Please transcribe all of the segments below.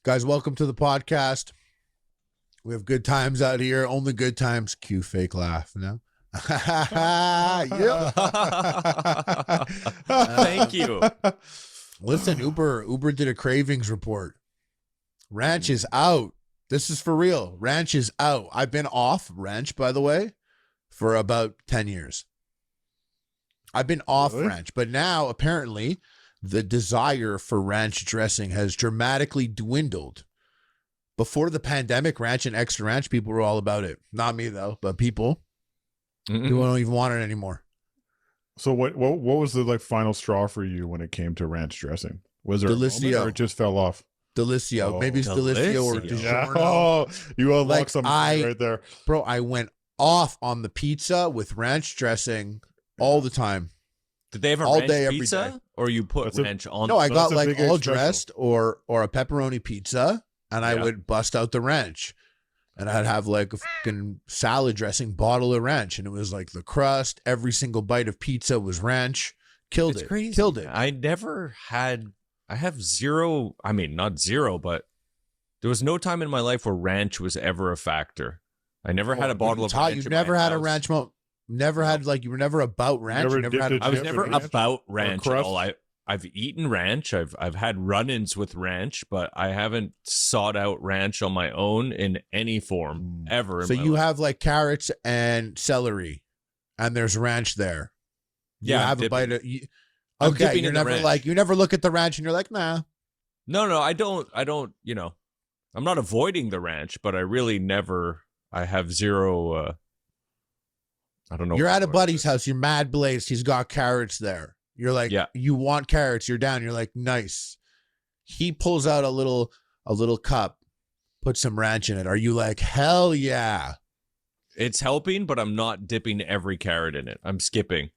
Guys, welcome to the podcast. We have good times out here. Only good times. Cue fake laugh. No? Yeah. Thank you. Listen, Uber did a cravings report. Ranch is out. This is for real. Ranch is out. I've been off ranch, by the way, for about 10 years. I've been off ranch, but now apparently the desire for ranch dressing has dramatically dwindled. Before the pandemic, ranch and extra ranch, people were all about it. Not me though, but people don't even want it anymore. So what was the final straw for you when it came to ranch dressing? Was there Delicio. or it just fell off? Delicio. Maybe it's Delicio or DiGiorno. Yeah. Oh, you unlocked something right there. Bro, I went off on the pizza with ranch dressing all the time. Did they have a all ranch day, every pizza? day. Or you put ranch on? No, I got a like big all egg special. dressed or a pepperoni pizza, and I would bust out the ranch. And I'd have like a fucking salad dressing, bottle of ranch. And it was like the crust, every single bite of pizza was ranch. Killed it. Crazy. Killed it. I have zero, I mean, not zero, but there was no time in my life where ranch was ever a factor. I never had a bottle of ranch. You've never had a ranch never had you were never about ranch. I was never about ranch at all. I've eaten ranch. I've had run-ins with ranch, but I haven't sought out ranch on my own in any form ever. So you have like carrots and celery, and there's ranch there. You have a bite of. Okay, you're never like you never look at the ranch and you're like, nah. No, I don't. You know, I'm not avoiding the ranch, but I really never. I have zero. I don't know. You're at a buddy's house. You're mad blazed. He's got carrots there. You're like, you want carrots. You're down. You're like, nice. He pulls out a little cup, puts some ranch in it. Are you like, hell yeah? It's helping, but I'm not dipping every carrot in it. I'm skipping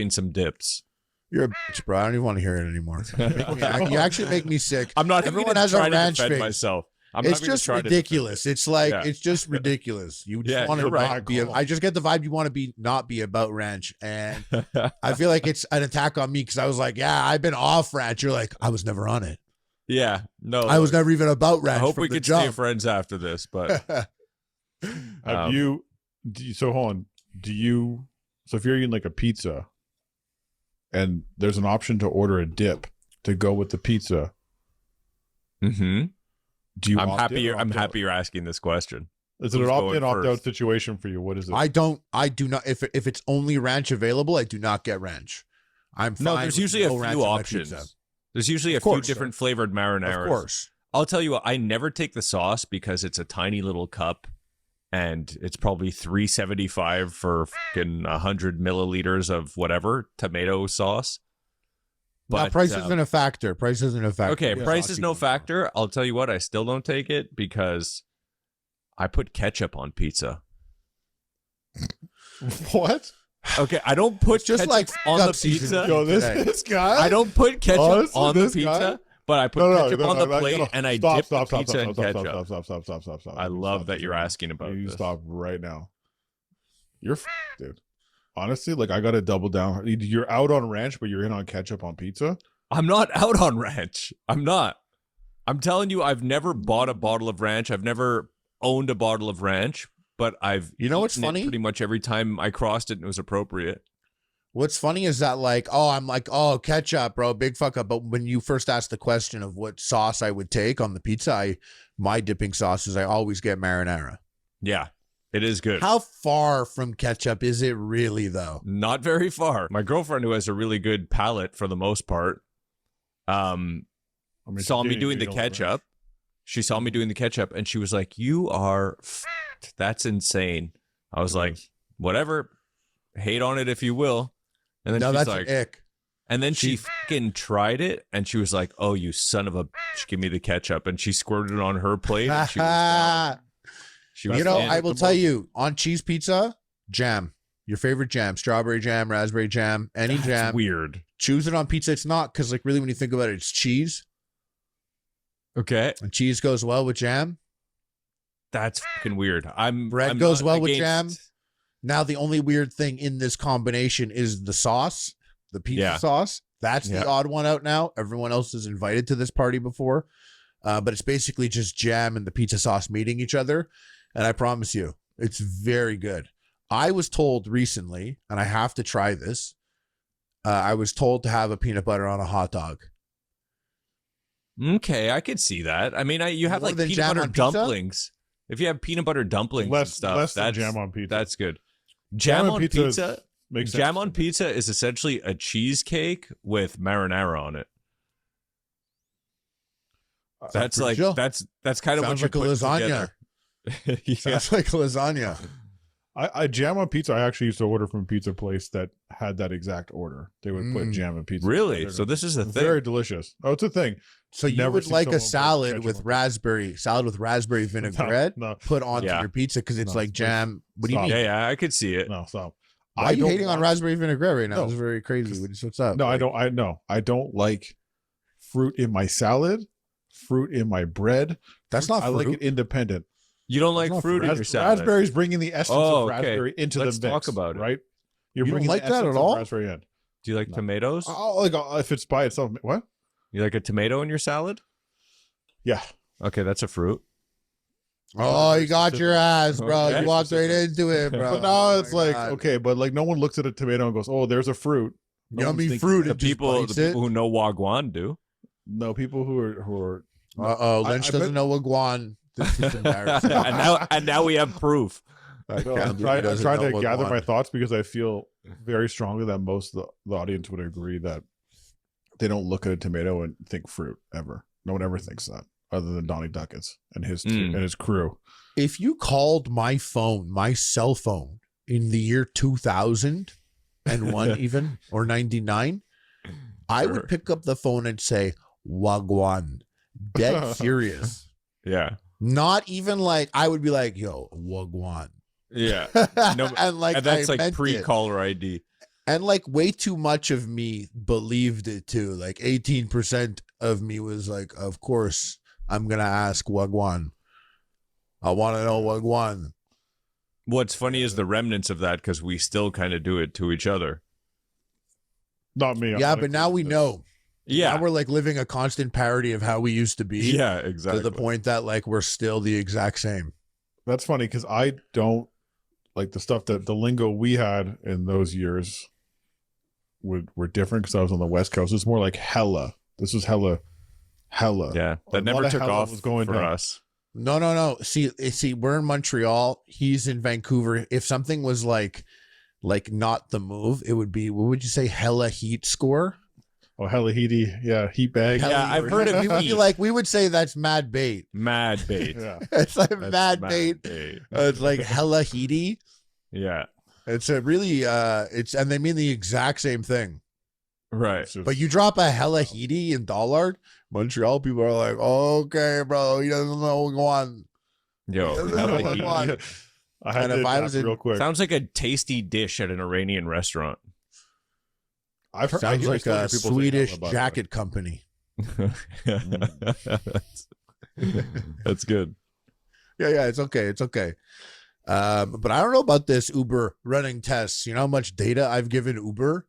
some dips. You're a bitch, bro. I don't even want to hear it anymore. You actually make me sick. I'm not. Everyone has a ranch to defend face. Myself. It's just ridiculous. It's like it's just ridiculous. You just want to not be. I just get the vibe you want to not be about ranch, and I feel like it's an attack on me because I was like, yeah, I've been off ranch. You're like, I was never on it. Yeah, no, I was never even about ranch. I hope we could stay friends after this, but so hold on. So if you're eating like a pizza, and there's an option to order a dip to go with the pizza. Mm-hmm. I'm happy you're asking this question. Is it an opt-in, opt-out situation for you? What is it? I do not. If it's only ranch available, I do not get ranch. I'm fine. No, there's usually a few options. There's usually a few different flavored marinaras. Of course. I'll tell you what, I never take the sauce because it's a tiny little cup and it's probably $3.75 for fucking 100 milliliters of whatever tomato sauce. But price isn't a factor. Price isn't a factor. Okay, price is no factor. I'll tell you what, I still don't take it because I put ketchup on pizza. What? Okay, I don't put just ketchup like on the pizza. Yo, this guy. I don't put ketchup on the pizza, guy? but I put ketchup on the plate and I dip the pizza in ketchup. Stop. I love that you're asking about this. You stop right now. You're dude. Honestly, like I gotta double down. You're out on ranch, but you're in on ketchup on pizza. I'm not out on ranch. I'm not. I'm telling you, I've never bought a bottle of ranch. I've never owned a bottle of ranch, but I've what's funny? Pretty much every time I crossed it and it was appropriate. What's funny is that I'm like, ketchup, bro, big fuck up. But when you first asked the question of what sauce I would take on the pizza, my dipping sauces, I always get marinara. Yeah. It is good. How far from ketchup is it really, though? Not very far. My girlfriend, who has a really good palate for the most part, saw me doing the ketchup. She saw me doing the ketchup, and she was like, "You are f***ed. That's insane." I was like, "Whatever. Hate on it if you will." And then she's that's like, an ick. And then she fucking tried it, and she was like, "Oh, you son of a bitch, give me the ketchup." And she squirted it on her plate, and she was down. I will tell you, on cheese pizza, jam. Your favorite jam, strawberry jam, raspberry jam, any jam. Weird. Choose it on pizza. It's not, because like really when you think about it, it's cheese. Okay. And cheese goes well with jam. That's fucking weird. Bread goes well with jam. Now the only weird thing in this combination is the sauce, the pizza sauce. That's the odd one out now. Everyone else is invited to this party before. but it's basically just jam and the pizza sauce meeting each other. And I promise you, it's very good. I was told recently, and I have to try this. I was told to have a peanut butter on a hot dog. Okay, I could see that. I mean, you have More like than peanut jam butter on pizza? dumplings. If you have peanut butter dumplings and stuff, less than that's jam on pizza. That's good. Jam on pizza. Makes sense Jam to on me. pizza is essentially a cheesecake with marinara on it. That's pretty like chill. that's kind of Sounds what you're like a putting lasagna. together. Yeah. Sounds like lasagna. I jam on pizza. I actually used to order from a pizza place that had that exact order. They would put jam on pizza. Really? together. So this is a thing. Very delicious. Oh, it's a thing. So you Never would seen like a someone put salad ketchup with raspberry vinaigrette No, put onto Yeah. your pizza because it's No, like jam. What do you stop. mean? Yeah, I could see it. no, stop. Why are you don't hating on want- raspberry vinaigrette right now? No. This is very crazy. What's up? No, I don't. I know. I don't like fruit in my salad, fruit in my bread. That's not I fruit. like it independent. You don't like not fruit in your salad. Raspberry's bringing the essence Oh, of okay. raspberry into Let's the mix. talk about it. Right? You don't bringing like the that at essence of all? Raspberry in. Do you like No. tomatoes? Oh, like if it's by itself. What? You like a tomato in your salad? Yeah. Okay, that's a fruit. Oh, you got your ass, bro. Okay. You walked right into it, bro. But now Oh it's my like, God. okay, but like no one looks at a tomato and goes, "Oh, there's a fruit." No one's Yummy thinking fruit. that. and just bites The it. people who know wagwan do. No, people who are Uh-oh, Lynch I doesn't bet- know what guan. This is embarrassing. and now we have proof. I No, can't I'm believe he trying doesn't know to what gather guan. my thoughts because I feel very strongly that most of the audience would agree that they don't look at a tomato and think fruit ever. No one ever thinks that, other than Donny Duckets and his and his crew. If you called my phone, my cell phone, in the year 2001 even, or 99, I would pick up the phone and say, Wagwan. Dead serious. Yeah. Not even like, I would be like, yo, Wagwan. Yeah. No, and like, and that's I like meant it. pre-caller ID. And like way too much of me believed it too. Like 18% of me was like, of course, I'm going to ask Wagwan. I want to know Wagwan. What's funny is the remnants of that because we still kind of do it to each other. Not me. I'm Yeah, not but now we included in know. Yeah. Now we're like living a constant parody of how we used to be. Yeah, exactly. To the point that like we're still the exact same. this. That's funny because I don't like the stuff that the lingo we had in those years were different because I was on the West Coast. It's more like hella. This was hella. Yeah. A That lot never of took hella off was going for down. us. No. See, we're in Montreal. He's in Vancouver. If something was like not the move, it would be, what would you say, hella heat score? Oh, hella heaty. Yeah, heat bag. Yeah, I've heard it. We would be like, we would say that's mad bait. Mad bait. Yeah. It's like That's mad bait. It's like hella heaty. Yeah. It's a really and they mean the exact same thing. Right. It's just- But you drop a hella heaty in Dollard, Montreal people are like, okay, bro, he doesn't know what's going on. Yo. Doesn't know hella what's heat. going on. I had and to if I adapt was in- real quick. Sounds like a tasty dish at an Iranian restaurant. I've heard, Sounds I like still hear a people say Swedish hella, by the way. jacket company. That's good. Yeah, it's okay. It's okay. But I don't know about this Uber running tests. You know how much data I've given Uber?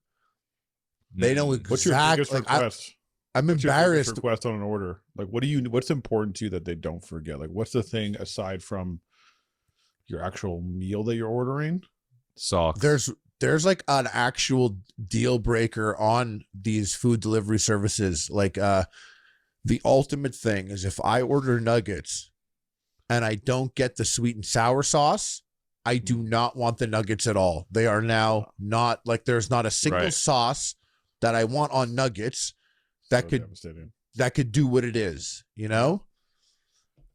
They know exactly. What's your biggest like, request? I'm What's your biggest embarrassed. request on an order? Like, what's important to you that they don't forget? Like, what's the thing aside from your actual meal that you're ordering? Socks. There's like an actual deal breaker on these food delivery services. Like the ultimate thing is if I order nuggets and I don't get the sweet and sour sauce, I do not want the nuggets at all. They are now not like, there's not a single Right. sauce that I want on nuggets that So could devastating. do what it is, you know?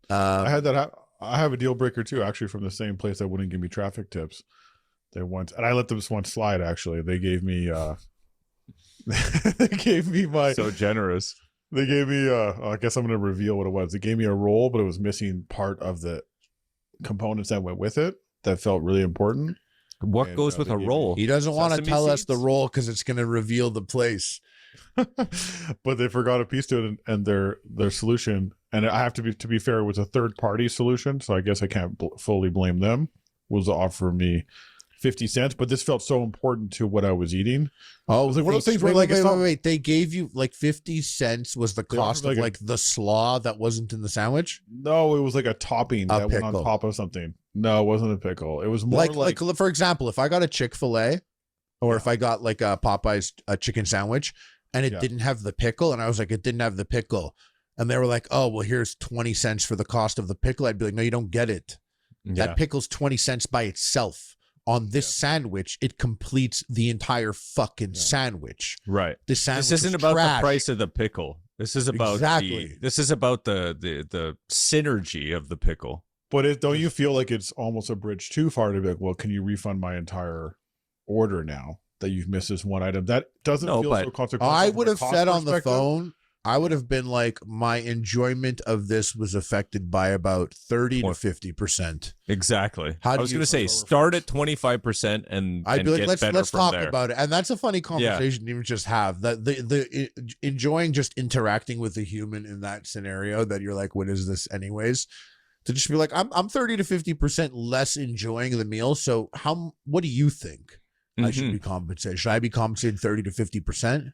I had that. I have a deal breaker too, actually, from the same place that wouldn't give me traffic tips. They once, and I let this one slide. Actually, they gave me. They gave me my. So generous. They gave me. I guess I'm going to reveal what it was. They gave me a roll, but it was missing part of the components that went with it that felt really important. What And, goes with they a gave roll? He doesn't want to Sesame tell us the seeds? role because it's going to reveal the place. But they forgot a piece to it, and their solution. And I have to be fair, it was a third party solution, so I guess I can't fully blame them. Was to offer me 50 cents, but this felt so important to what I was eating. Oh, it was like one of those things where wait. They gave you like 50 cents was the cost of like the slaw that wasn't in the sandwich? No, it was like a topping that went pickle. on top of something. No, it wasn't a pickle. It was more like for example, if I got a Chick-fil-A or if I got like a Popeye's chicken sandwich and it didn't have the pickle and I was like, it didn't have the pickle. And they were like, oh, well, here's 20 cents for the cost of the pickle. I'd be like, no, you don't get it. Yeah. That pickle's 20 cents by itself. On this sandwich, it completes the entire fucking sandwich. Right. This isn't about the price of the pickle. This is about the synergy of the pickle. But don't you feel like it's almost a bridge too far to be like, well, can you refund my entire order now that you've missed this one item? That doesn't feel so consequential. I would have said on the phone, I would have been like, my enjoyment of this was affected by about 30 to 50%. Exactly. I was going to say, start at 25% and I'd be like, let's talk there. about it. And that's a funny conversation to even just have. That the enjoying just interacting with a human in that scenario that you're like, what is this anyways? To just be like, I'm 30 to 50% less enjoying the meal. So what do you think I should be compensated? Should I be compensated 30 to 50%?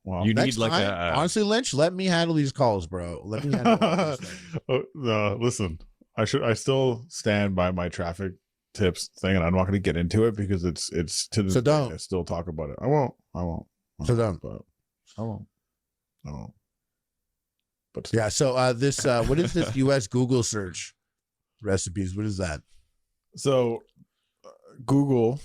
Well, you need like honestly, Lynch, let me handle these calls, bro. Let me handle no, listen, I still stand by my traffic tips thing, and I'm not going to get into it because it's to the don't. I still talk about it. I won't. So don't. But I won't. But yeah. So this what is this U.S. Google search recipes? What is that? So Google,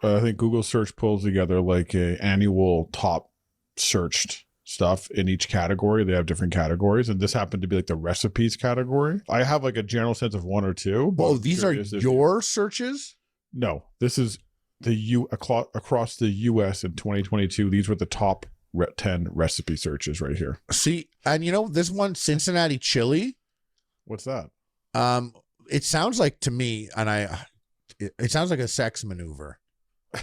I think Google search pulls together like a annual top searched stuff in each category. They have different categories, and this happened to be like the recipes category. I have like a general sense of one or two. Oh, these are your searches? No, this is across the U.S. in 2022. These were the top 10 recipe searches right here. See, and this one, Cincinnati chili. What's that? It sounds like to me, and it sounds like a sex maneuver.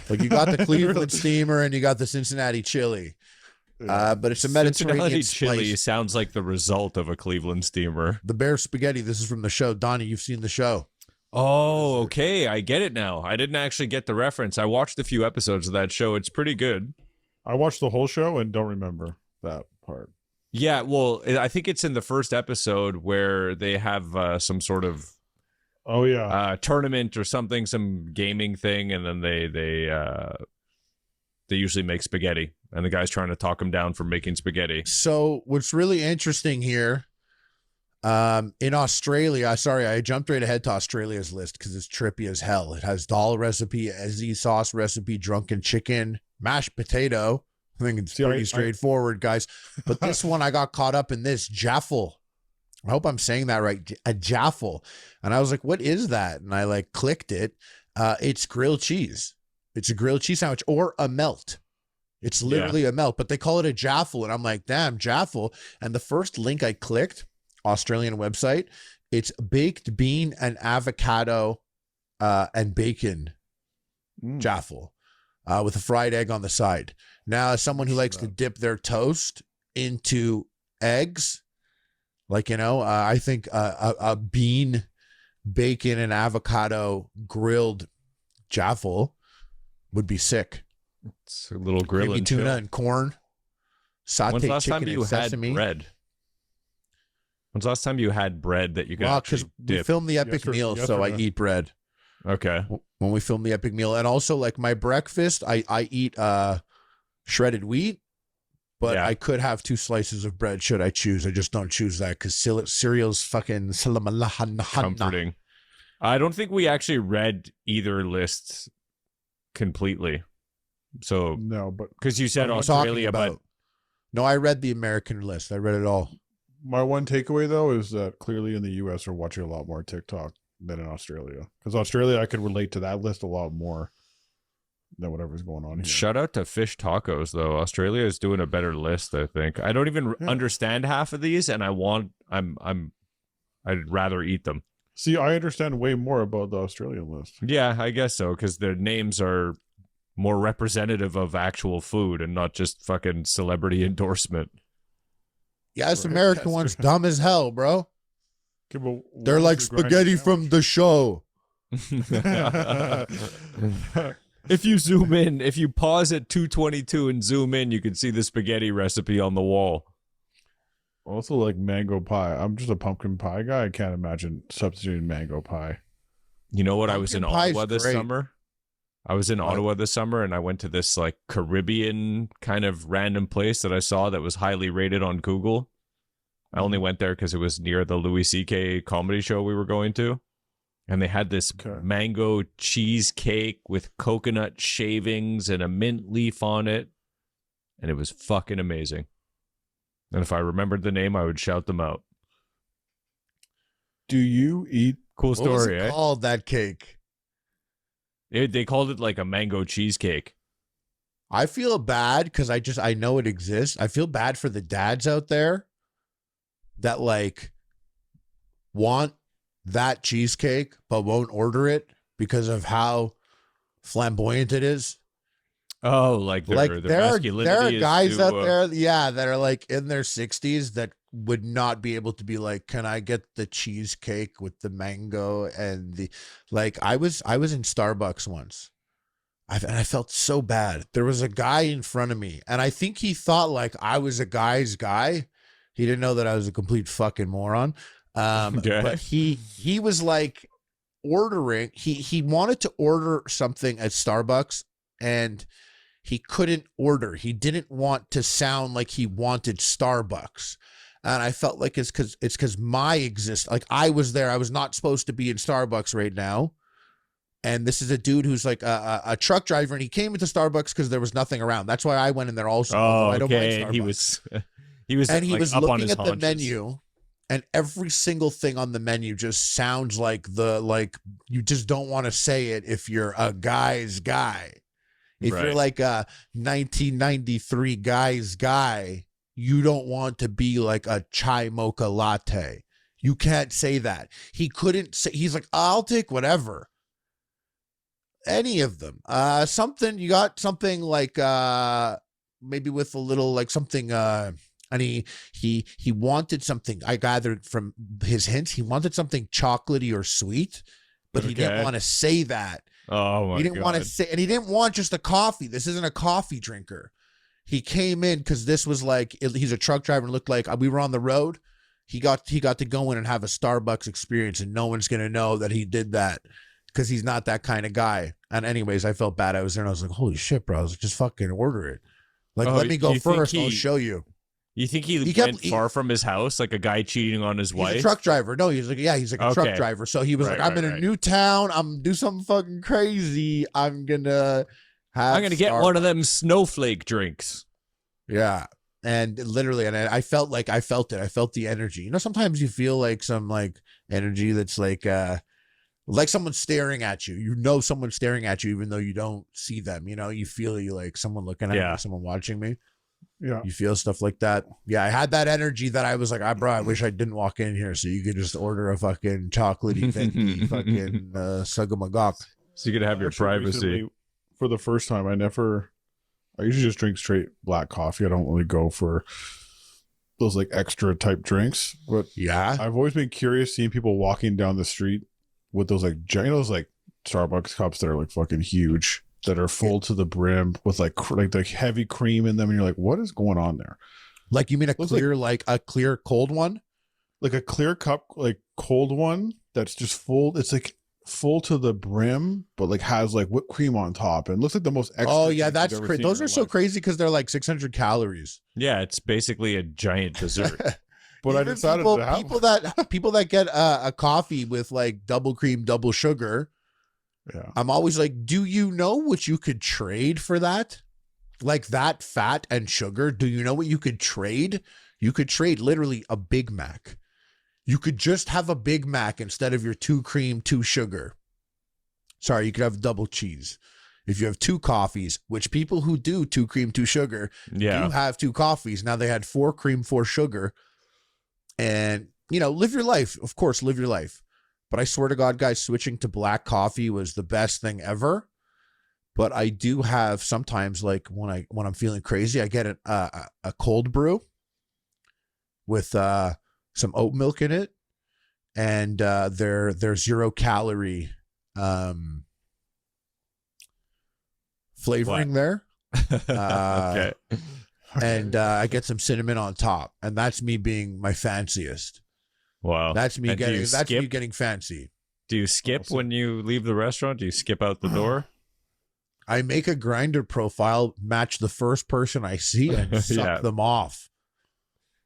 Like you got the Cleveland steamer and you got the Cincinnati chili. But it's a Mediterranean chili sounds like the result of a Cleveland steamer. The bear spaghetti. This is from the show. Donny, you've seen the show. Oh, okay. I get it now. I didn't actually get the reference. I watched a few episodes of that show. It's pretty good. I watched the whole show and don't remember that part. Yeah, well, I think it's in the first episode where they have some sort of tournament or something, some gaming thing, and then they usually make spaghetti. And the guy's trying to talk him down for making spaghetti. So what's really interesting here, in Australia, I jumped right ahead to Australia's list because it's trippy as hell. It has dal recipe, ezzy sauce recipe, drunken chicken, mashed potato. I think it's pretty straightforward, guys. But this one, I got caught up in this jaffle. I hope I'm saying that right. A jaffle. And I was like, what is that? And I clicked it. It's grilled cheese. It's a grilled cheese sandwich or a melt. It's literally a melt, but they call it a jaffle. And I'm like, damn, jaffle. And the first link I clicked, Australian website, it's baked bean and avocado and bacon jaffle with a fried egg on the side. Now, as someone who likes to dip their toast into eggs, I think a bean, bacon, and avocado grilled jaffle would be sick. It's a little grill and tuna and corn, sauteed chicken and sesame. Bread? When's the last time you had bread that you could actually dip? We film the epic meal, so I eat bread. Okay. When we film the epic meal, and also my breakfast, I eat shredded wheat, but I could have 2 slices of bread should I choose. I just don't choose that because cereal's fucking comforting. I don't think we actually read either list completely. So no, but because you said Australia, but no, I read the American list. I read it all. My one takeaway though is that clearly in the US we're watching a lot more TikTok than in Australia. Because Australia, I could relate to that list a lot more than whatever's going on here. Shout out to fish tacos though. Australia is doing a better list, I think. I don't even understand half of these, and I'd rather eat them. See, I understand way more about the Australian list. Yeah, I guess so, because their names are more representative of actual food and not just fucking celebrity endorsement. Yeah, this American one's dumb as hell, bro. Okay, they're like spaghetti from the show. If you zoom in, if you pause at 2:22 and zoom in, you can see the spaghetti recipe on the wall. Also, like mango pie. I'm just a pumpkin pie guy. I can't imagine substituting mango pie. You know what? Pumpkin I was in pie's Ottawa this great. summer. I was in Ottawa this summer, and I went to this like Caribbean kind of random place that I saw that was highly rated on Google. I only went there because it was near the Louis C.K. comedy show we were going to. And they had this mango cheesecake with coconut shavings and a mint leaf on it. And it was fucking amazing. And if I remembered the name, I would shout them out. Do you eat? Cool story, What was it eh? called, that cake? They called it like a mango cheesecake. I feel bad because I know it exists. I feel bad for the dads out there that like want that cheesecake but won't order it because of how flamboyant it is. Oh, like their masculinity. There are guys to, out there, yeah, that are like in their 60s that would not be able to be like, can I get the cheesecake with the mango and the like? I was in Starbucks once. And I felt so bad. There was a guy in front of me, and I think he thought like I was a guy's guy. He didn't know that I was a complete fucking moron. But he was like ordering. He wanted to order something at Starbucks, and he couldn't order. He didn't want to sound like he wanted Starbucks. And I felt like it's because my like I was there. I was not supposed to be in Starbucks right now. And this is a dude who's like a truck driver, and he came into Starbucks because there was nothing around. That's why I went in there also. Oh, I don't mind okay. Starbucks. He was and he like was up on looking his at the haunches. menu, and every single thing on the menu just sounds like you just don't want to say it if you're a guy's guy. If you're like a 1993 guy's guy, you don't want to be like a chai mocha latte. You can't say that. He couldn't say. He's like, I'll take whatever. Any of them. You got something like maybe with a little like something and he wanted something. I gathered from his hints, he wanted something chocolatey or sweet, but he didn't want to say that. Oh my God. He didn't want to say, and he didn't want just a coffee. This isn't a coffee drinker. He came in because this was like, he's a truck driver and looked like we were on the road. He got to go in and have a Starbucks experience, and no one's going to know that he did that because he's not that kind of guy. And anyways, I felt bad. I was there and I was like, holy shit, bro. I was like, just fucking order it. Like, let me go first. I'll show you. You think he went far from his house, like a guy cheating on his wife? He's a truck driver. No, he's like a truck driver. So he was like, I'm in a new town. I'm gonna do something fucking crazy. I'm gonna get one of them snowflake drinks. Yeah. And literally, and I felt it. I felt the energy. You know, sometimes you feel like some like energy that's like someone staring at you. You know, someone's staring at you, even though you don't see them. You know, you feel like someone looking at me, someone watching me. Yeah. You feel stuff like that. Yeah, I had that energy that I was like, bro, I wish I didn't walk in here so you could just order a fucking chocolatey venti fucking sugamagok. So you could have your privacy. Recently, for the first time, I usually just drink straight black coffee. I don't really go for those like extra type drinks. But yeah, I've always been curious seeing people walking down the street with those like those like Starbucks cups that are like fucking huge, that are full to the brim with like the heavy cream in them, and you're like, what is going on there? Like, you mean a clear cold one? Like a clear cup, like cold one that's just full. It's like full to the brim, but like has like whipped cream on top, and looks like the most extra. Oh yeah, that's crazy. Those are so crazy because they're like 600 calories. Yeah, it's basically a giant dessert. But I decided to have people that get a coffee with like double cream, double sugar. Yeah, I'm always like, do you know what you could trade for that? Like that fat and sugar. Do you know what you could trade? You could trade literally a Big Mac. You could just have a Big Mac instead of your 2 cream, 2 sugar. Sorry, you could have double cheese. If you have 2 coffees, which people who do 2 cream, 2 sugar do have 2 coffees. Now they had 4 cream, 4 sugar. And, you know, live your life. Of course, live your life. But I swear to God, guys, switching to black coffee was the best thing ever. But I do have sometimes, like when I'm feeling crazy, I get a cold brew with some oat milk in it, and they're 0 calorie flavoring there. Okay. And I get some cinnamon on top, and that's me being my fanciest. Wow. That's me And me getting fancy. Do you skip when you leave the restaurant? Do you skip out the door? I make a grinder profile, match the first person I see, and suck them off.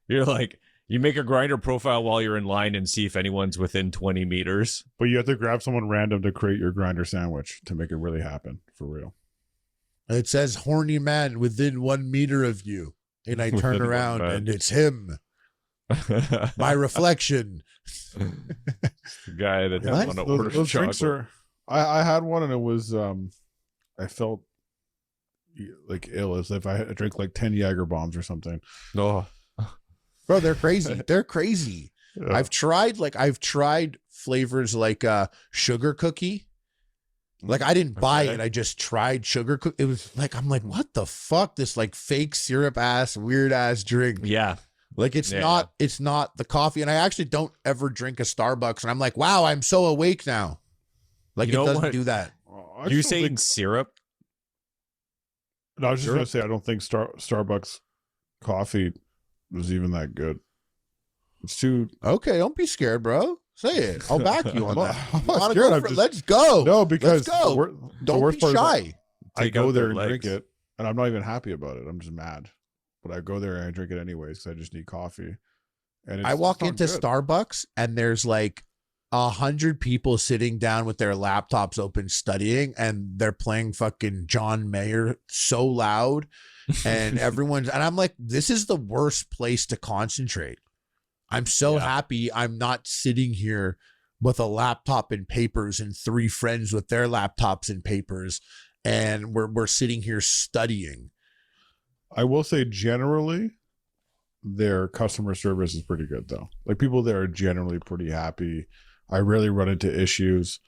You're like, you make a grinder profile while you're in line and see if anyone's within 20 meters. But you have to grab someone random to create your grinder sandwich to make it really happen, for real. It says horny man within 1 meter of you. And I turn around and it's him. My reflection. The guy that doesn't want to order those chocolate. drinks I had one and it was I felt like ill as if I had to drink like 10 Jaeger bombs or something. No. Bro, they're crazy. They're crazy. Yeah. I've tried flavors like sugar cookie. Like I didn't buy it. I just tried sugar cookie. It was like, I'm like, what the fuck? This like fake syrup ass, weird ass drink. Yeah. Like it's not the coffee. And I actually don't ever drink a Starbucks. And I'm like, wow, I'm so awake now. Like it doesn't do that. You saying syrup? No, I was just going to say, I don't think Starbucks coffee was even that good. It's too... Okay, don't be scared, bro. Say it. I'll back you on that. I'm not scared. Let's go. No, because don't worst be shy. I go there and drink it, and I'm not even happy about it. I'm just mad. But I go there and I drink it anyways because I just need coffee. And I walk into Starbucks and there's like 100 people sitting down with their laptops open studying, and they're playing fucking John Mayer so loud, and and I'm like, this is the worst place to concentrate. I'm so happy I'm not sitting here with a laptop and papers and 3 friends with their laptops and papers, and we're sitting here studying. I will say generally their customer service is pretty good though. Like people there are generally pretty happy. I rarely run into issues.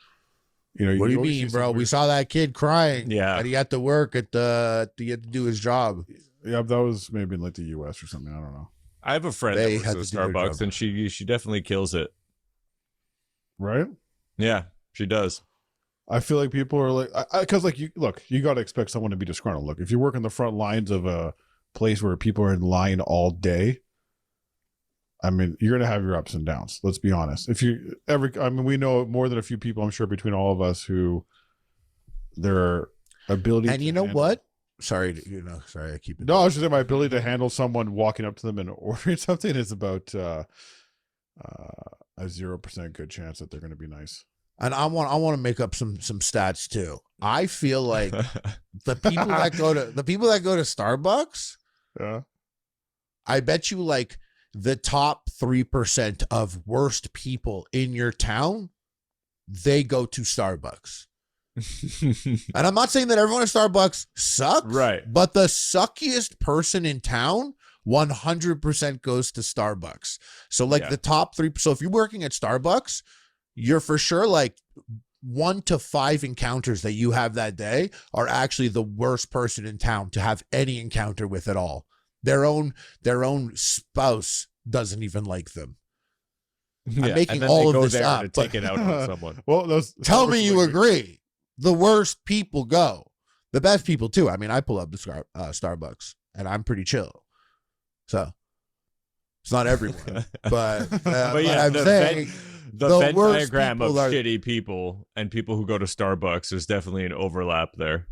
You know, what do you mean, bro? We saw that kid crying. Yeah. And he had to work at to get to do his job. Yeah, that was maybe in like the US or something. I don't know. I have a friend that works at Starbucks, and she definitely kills it. Right? Yeah, she does. I feel like people are like, because like you got to expect someone to be disgruntled. Look, if you work in the front lines of a place where people are in line all day, I mean, you're gonna have your ups and downs. Let's be honest. We know more than a few people, I'm sure, between all of us who their ability. And you know what? Sorry, I keep it. No, I was just saying my ability to handle someone walking up to them and ordering something is about a 0% good chance that they're going to be nice. And I want to make up some stats too. I feel like the people that go to Starbucks, yeah, I bet you like the top 3% of worst people in your town, they go to Starbucks. And I'm not saying that everyone at Starbucks sucks, right? But the suckiest person in town 100% goes to Starbucks. So like the top 3. So if you're working at Starbucks, you're for sure like 1 to 5 encounters that you have that day are actually the worst person in town to have any encounter with at all. Their own spouse doesn't even like them. I'm making all of this up to take it out on someone. Well, tell me you agree. The worst people go. The best people too. I mean, I pull up the Starbucks and I'm pretty chill. So it's not everyone, but yeah, I'm saying the Venn diagram of shitty people and people who go to Starbucks, there's definitely an overlap there.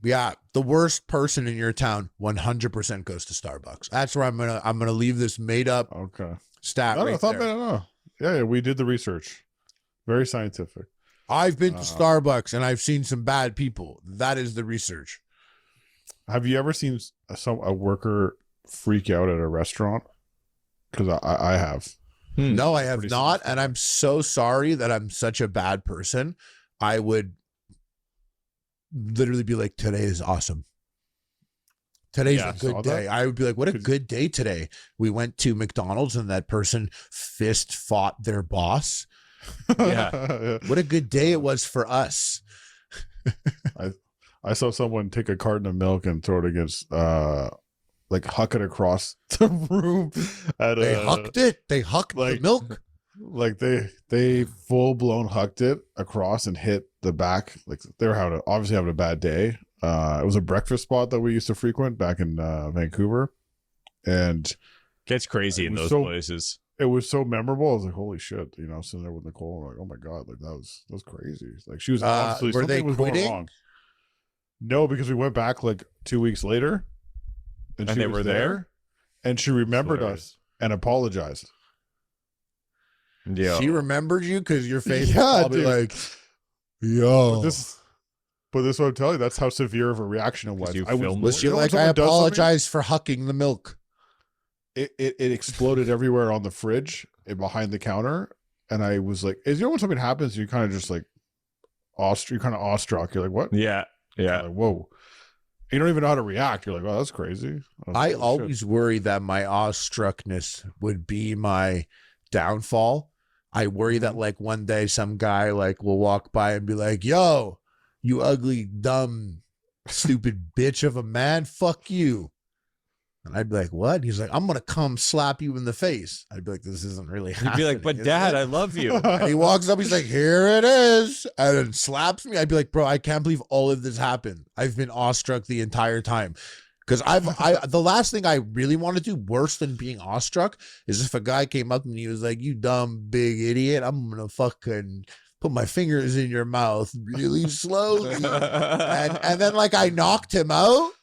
Yeah, the worst person in your town 100% goes to Starbucks. That's where I'm gonna leave this made up stat. No. Yeah, we did the research. Very scientific. I've been to Starbucks and I've seen some bad people. That is the research. Have you ever seen a worker freak out at a restaurant? Because I have. No, I have not. And I'm so sorry that I'm such a bad person. I would literally be like, today is awesome. Today's a good day. I would be like, what a good day today. We went to McDonald's and that person fist fought their boss. Yeah. What a good day it was for us. I saw someone take a carton of milk and throw it against like huck it across the room. They hucked the milk. Like they full blown hucked it across and hit the back. Like they were obviously having a bad day. It was a breakfast spot that we used to frequent back in Vancouver, and gets crazy in those places. It was so memorable. I was like, holy shit, sitting there with Nicole, I'm like, oh my god, like that was crazy. Like she was obviously were they was quitting? going wrong. No, because we went back like 2 weeks later, and she they was were there, and she remembered us and apologized. Yeah, she remembered you because your face yeah, was probably like, yo. But this is what I'm telling you. That's how severe of a reaction it was. Was she like, I apologize for hucking the milk? It exploded everywhere on the fridge and behind the counter. And I was like, when something happens, you kind of just like, you're kind of awestruck. You're like, what? Yeah. Yeah. Like, whoa. You don't even know how to react. You're like, oh, that's crazy. I always worry that my awestruckness would be my downfall. I worry that like one day some guy like will walk by and be like, yo, you ugly, dumb, stupid bitch of a man, fuck you. And I'd be like, what? And he's like, I'm going to come slap you in the face. I'd be like, this isn't really happening. You'd be like, but Dad, I love you. And he walks up, he's like, here it is. And then slaps me. I'd be like, bro, I can't believe all of this happened. I've been awestruck the entire time. Because the last thing I really want to do, worse than being awestruck, is if a guy came up and he was like, you dumb big idiot, I'm going to fucking put my fingers in your mouth really slowly. and then like I knocked him out.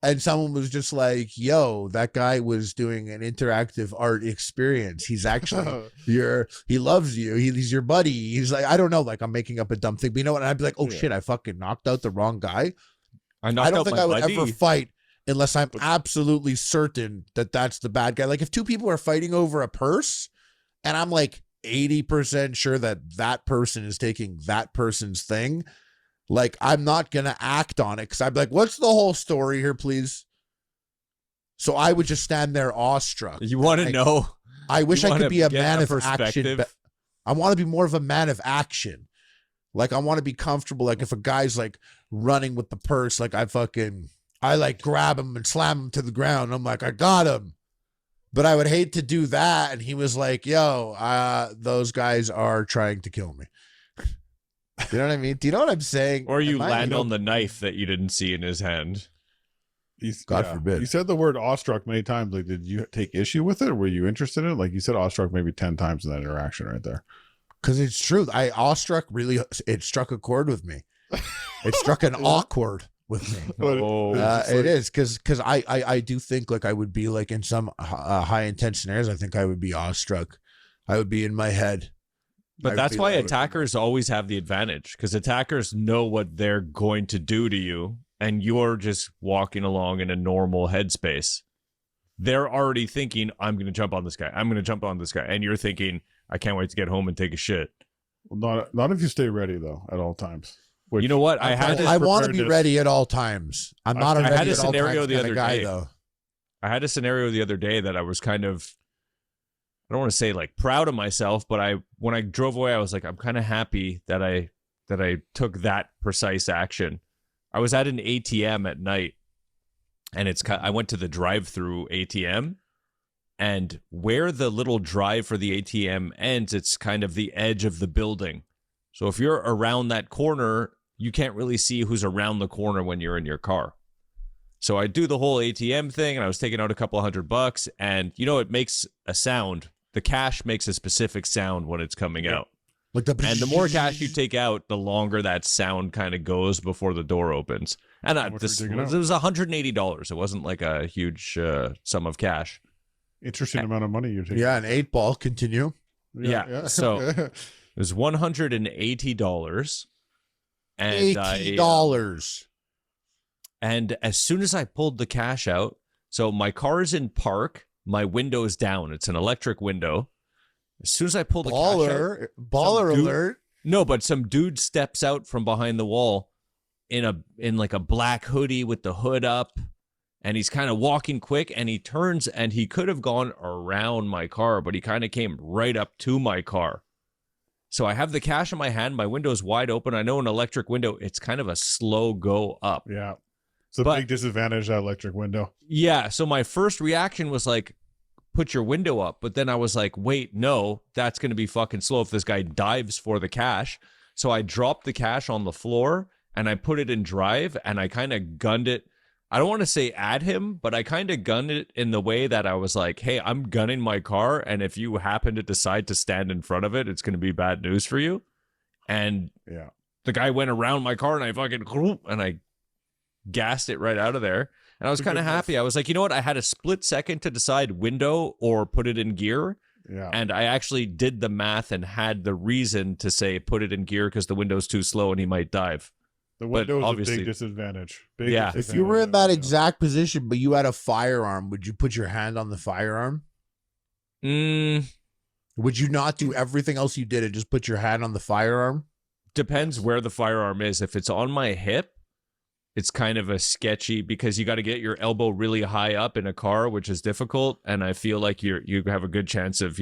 And someone was just like, yo, that guy was doing an interactive art experience. He's actually, he loves you. He's your buddy. He's like, I don't know, like I'm making up a dumb thing. But you know what? And I'd be like, oh shit, I fucking knocked out the wrong guy. I don't think I would ever fight unless I'm absolutely certain that that's the bad guy. Like if two people are fighting over a purse and I'm like 80% sure that that person is taking that person's thing, like, I'm not going to act on it because I'd be like, what's the whole story here, please? So I would just stand there awestruck. You want to know? I wish I could be a man of action. I want to be more of a man of action. Like, I want to be comfortable. Like, if a guy's, like, running with the purse, like, I like, grab him and slam him to the ground. I'm like, I got him. But I would hate to do that. And he was like, yo, those guys are trying to kill me. You know what I mean? Do you know what I'm saying? Or you land on the knife that you didn't see in his hand. God forbid. You said the word awestruck many times. Like, did you take issue with it? Or were you interested in it? Like, you said awestruck maybe 10 times in that interaction right there. Because it's true. Awestruck really, it struck a chord with me. It struck an awkward with me. It is because I do think like I would be like in some high intense scenarios. I think I would be awestruck. I would be in my head. But that's why attackers always have the advantage, because attackers know what they're going to do to you, and you're just walking along in a normal headspace. They're already thinking, I'm going to jump on this guy. I'm going to jump on this guy. And you're thinking, I can't wait to get home and take a shit. Well, not if you stay ready, though, at all times. You know what? I want to be ready at all times. I'm not a ready at all times kind of guy, though. I had a scenario the other day that I was kind of, I don't want to say like proud of myself, but when I drove away, I was like, I'm kind of happy that I took that precise action. I was at an ATM at night, and I went to the drive-through ATM, and where the little drive for the ATM ends, it's kind of the edge of the building. So if you're around that corner, you can't really see who's around the corner when you're in your car. So I do the whole ATM thing, and I was taking out a couple $100, and it makes a sound. The cash makes a specific sound when it's coming out. Like and the more cash you take out, the longer that sound kind of goes before the door opens. And it was $180. It wasn't like a huge sum of cash. Interesting amount of money you're taking. Yeah, an 8-ball. Continue. Yeah. So it was $180. And $80. And as soon as I pulled the cash out, so my car is in park, my window is down. It's an electric window. As soon as I pull the cash out, baller alert. No, but some dude steps out from behind the wall in like a black hoodie with the hood up, and he's kind of walking quick, and he turns, and he could have gone around my car, but he kind of came right up to my car. So I have the cash in my hand. My window is wide open. I know an electric window, it's kind of a slow go up. Yeah. It's a big disadvantage, that electric window. Yeah. So my first reaction was like, put your window up. But then I was like, wait, no, that's going to be fucking slow if this guy dives for the cash. So I dropped the cash on the floor and I put it in drive and I kind of gunned it. I don't want to say at him, but I kind of gunned it in the way that I was like, hey, I'm gunning my car. And if you happen to decide to stand in front of it, it's going to be bad news for you. And the guy went around my car and I gassed it right out of there. And I was kind of happy. I was like, you know what? I had a split second to decide window or put it in gear. Yeah. And I actually did the math and had the reason to say put it in gear because the window's too slow and he might dive. The window is a big disadvantage. Disadvantage. If you were in that exact position, but you had a firearm, would you put your hand on the firearm? Would you not do everything else you did and just put your hand on the firearm? Depends where the firearm is. If it's on my hip, it's kind of a sketchy because you got to get your elbow really high up in a car, which is difficult. And I feel like you have a good chance of,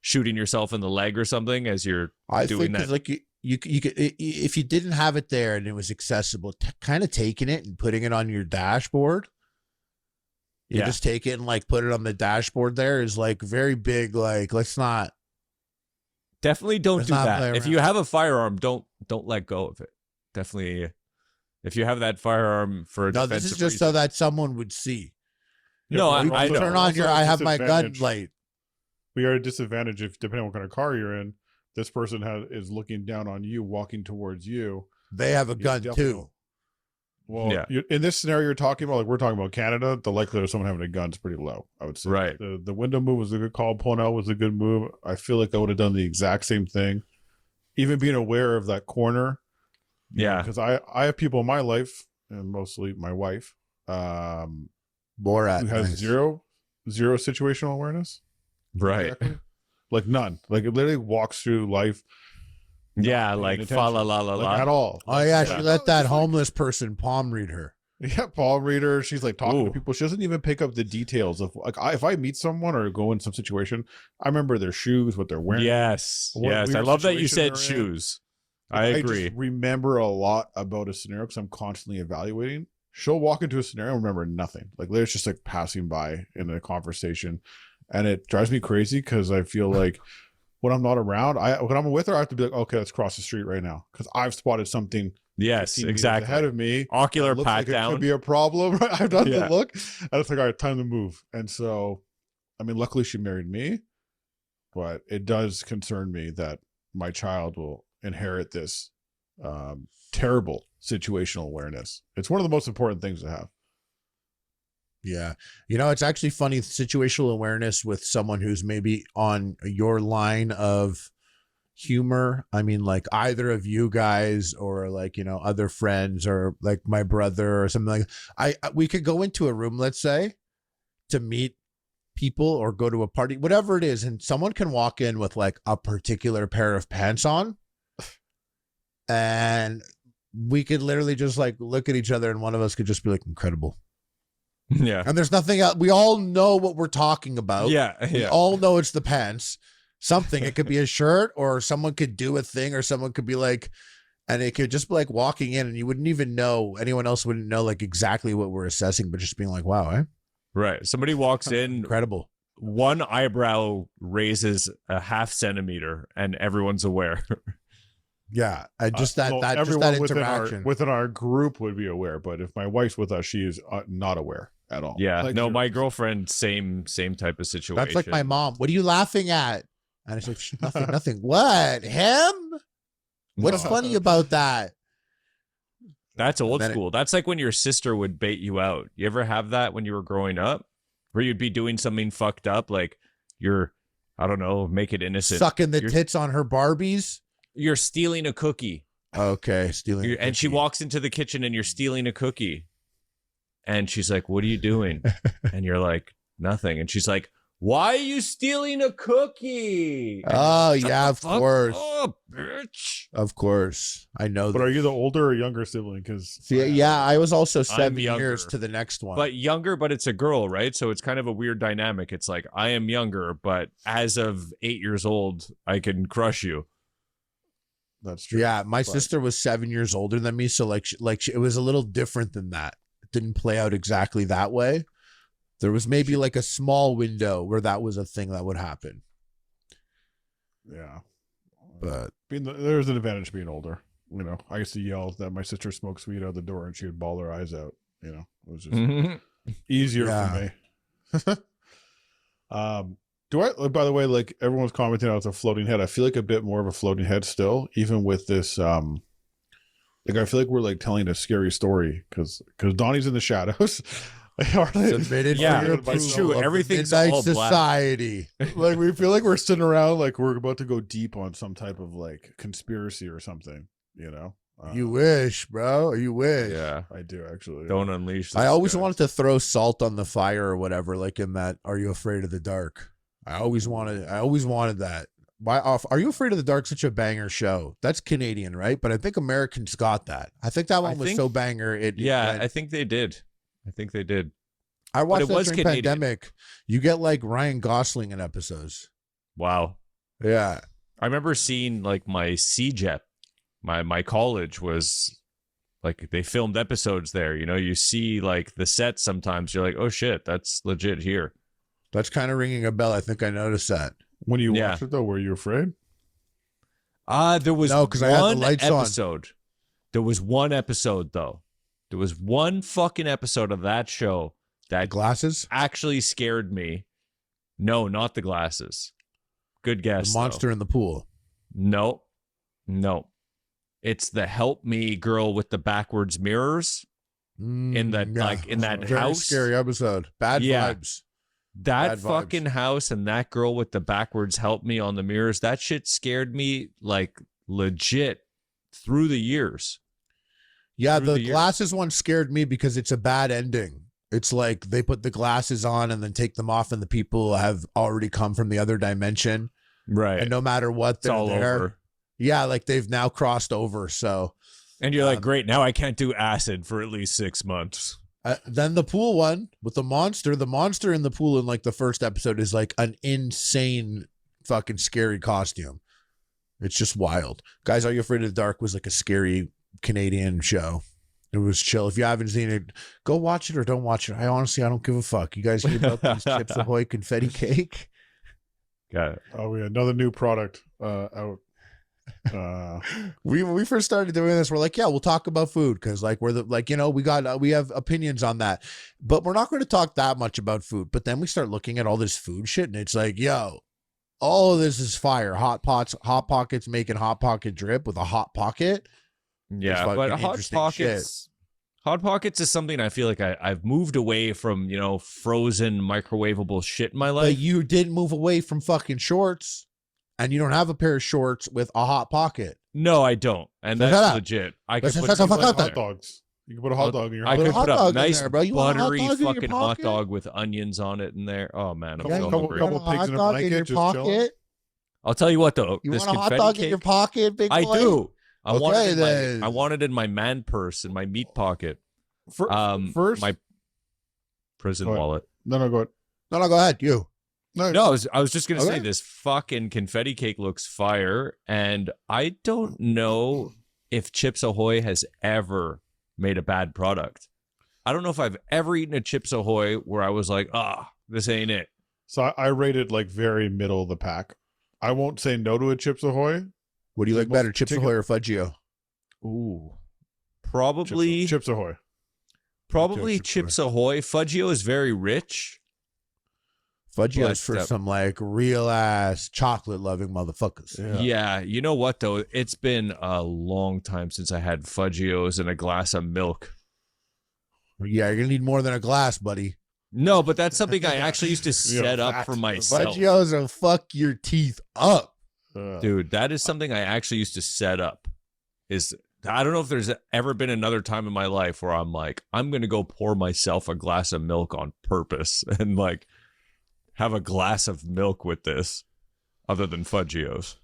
shooting yourself in the leg or something as you're doing that. Like you could, if you didn't have it there and it was accessible, kind of taking it and putting it on your dashboard. You just take it and like put it on the dashboard there is like very big. Like, let's not. Definitely don't do that. If you have a firearm, don't let go of it. Definitely. If you have that firearm for a defensive this is just reason. so that someone would see. No, I turn on your. I have my gun light. We are at a disadvantage if, depending on what kind of car you're in, this person is looking down on you, walking towards you. They have a gun too. Well, in this scenario you're talking about, like we're talking about Canada, the likelihood of someone having a gun is pretty low, I would say. Right. The window move was a good call. Pulling out was a good move. I feel like I would have done the exact same thing. Even being aware of that corner. Yeah. Because I have people in my life, and mostly my wife, who has zero situational awareness. Right. Exactly. Like none. Like it literally walks through life. Yeah, like fa la la la la. At all. Oh yeah, she let that homeless person palm read her. Yeah, palm read her. She's like talking to people. She doesn't even pick up the details of like if I meet someone or go in some situation, I remember their shoes, what they're wearing. Yes. I love that you said shoes. I agree. I just remember a lot about a scenario because I'm constantly evaluating. She'll walk into a scenario and remember nothing. Like it's just like passing by in a conversation. And it drives me crazy because I feel like when I'm not around, when I'm with her, I have to be like, okay, let's cross the street right now because I've spotted something. Yes, exactly. Ahead of me, ocular pat like down. It could be a problem. Right? I've done the look, and it's like, all right, time to move. And so, I mean, luckily she married me, but it does concern me that my child will inherit this terrible situational awareness. It's one of the most important things to have. Yeah. It's actually funny, situational awareness with someone who's maybe on your line of humor. I mean, like either of you guys or like, other friends or like my brother or something like we could go into a room, let's say, to meet people or go to a party, whatever it is. And someone can walk in with like a particular pair of pants on and we could literally just like look at each other and one of us could just be like, incredible. Yeah. And there's nothing else. We all know what we're talking about. Yeah. We all know it's the pants. Something. It could be a shirt or someone could do a thing or someone could be like, and it could just be like walking in and you wouldn't even know, anyone else wouldn't know like exactly what we're assessing, but just being like, wow, eh? Right. Somebody walks in. Incredible. One eyebrow raises a half centimeter and everyone's aware. Yeah, that interaction within our group would be aware, but if my wife's with us, she is not aware at all. Yeah, like, no, my girlfriend, same type of situation. That's like my mom. What are you laughing at? And it's like nothing. What, him? What's funny about that? That's old school. That's like when your sister would bait you out. You ever have that when you were growing up, where you'd be doing something fucked up, like I don't know, make it innocent, sucking the tits on her Barbies. You're stealing a cookie. Okay, stealing. And she walks into the kitchen and you're stealing a cookie. And she's like, what are you doing? And you're like, nothing. And she's like, why are you stealing a cookie? Oh, yeah, of course. Oh, bitch. Of course. I know that. But are you the older or younger sibling? Because yeah, I was also 7 years to the next one. But younger, but it's a girl, right? So it's kind of a weird dynamic. It's like, I am younger, but as of 8 years old, I can crush you. That's true. Yeah, my sister was 7 years older than me, so it was a little different than that. It didn't play out exactly that way, There was maybe like a small window where that was a thing that would happen. Yeah. But there's an advantage to being older. You know, I used to yell that my sister smoked weed out the door and she would bawl her eyes out. You know, it was just easier for me. By the way, like everyone's commenting on it's a floating head. I feel like a bit more of a floating head still, even with this. Like I feel like we're like telling a scary story because Donnie's in the shadows. Submitted it's true. Everything's Midnight all Society. Like we feel like we're sitting around like we're about to go deep on some type of like conspiracy or something. You know. You wish, bro. You wish. Yeah, I do actually. Don't unleash. I always wanted to throw salt on the fire or whatever, like in that Are You Afraid of the Dark? I always wanted that. Are You Afraid of the Dark? Such a banger show. That's Canadian, right? But I think Americans got that. I think that one was so banger. I think they did. I watched that during Canadian. pandemic. You get like Ryan Gosling in episodes. Wow. Yeah. I remember seeing like my CJEP. My college was like they filmed episodes there. You know, you see like the set sometimes. You're like, oh shit, that's legit here. That's kind of ringing a bell. I think I noticed that. When you watched it though, were you afraid? There was because I had the lights episode. on. There was one episode though. There was one fucking episode of that show that glasses actually scared me. No, not the glasses. Good guess. The monster in the pool. No. It's the help me girl with the backwards mirrors in that very house. Scary episode. Bad vibes. That Bad fucking vibes. house and that girl with the backwards help me on the mirrors. That shit scared me like legit through the years. Yeah, the glasses one scared me because it's a bad ending. It's like they put the glasses on and then take them off, and the people have already come from the other dimension. Right. And no matter what, they're all there. over. Yeah, like they've now crossed over. So, and you're like, great, now I can't do acid for at least 6 months. Then the pool one with the monster in the pool in like the first episode is like an insane fucking scary costume. It's just wild. Guys, Are You Afraid of the Dark was like a scary Canadian show. It was chill. If you haven't seen it, go watch it or don't watch it. I don't give a fuck. You guys hear about these Chips Ahoy confetti cake? Got it. Oh, yeah, another new product out. We first started doing this, we're like, yeah, we'll talk about food because like we're we have opinions on that, but we're not going to talk that much about food. But then we start looking at all this food shit, and it's like, yo, all of this is fire. Hot Pockets making Hot Pocket drip with a Hot Pocket. Yeah, but Hot Pockets is something I feel like I've moved away from, frozen microwavable shit in my life. But you didn't move away from fucking shorts. And you don't have a pair of shorts with a Hot Pocket. No, I don't. And that's legit. I could put hot dogs. You can put a hot dog in your hot dog. I could put a nice there, bro. You buttery fucking hot dog with onions on it in there. Oh, man. I'm so hungry. Couple pigs in a blanket, just chilling. I'll tell you what, though. You this want a hot dog in your pocket, big boy? I do. I then. want it in my man purse, in my meat pocket. First, my prison wallet. No, go ahead. No, go ahead. You. No, I was just going to say this fucking confetti cake looks fire, and I don't know if Chips Ahoy has ever made a bad product. I don't know if I've ever eaten a Chips Ahoy where I was like, this ain't it. So I rated like very middle of the pack. I won't say no to a Chips Ahoy. What do you like better, Chips Ahoy or Fudgio? Ooh, probably Chips Ahoy. Probably Chips Ahoy. Fudgio is very rich. Fudgio's for some like real ass chocolate loving motherfuckers. Yeah, you know what though? It's been a long time since I had Fudgios and a glass of milk. Yeah, you're gonna need more than a glass, buddy. No, but that's something I actually used to set up for myself. Fudgios will fuck your teeth up. Dude, that is something I actually used to set up. I don't know if there's ever been another time in my life where I'm like, I'm going to go pour myself a glass of milk on purpose and like have a glass of milk with this other than Fudgios.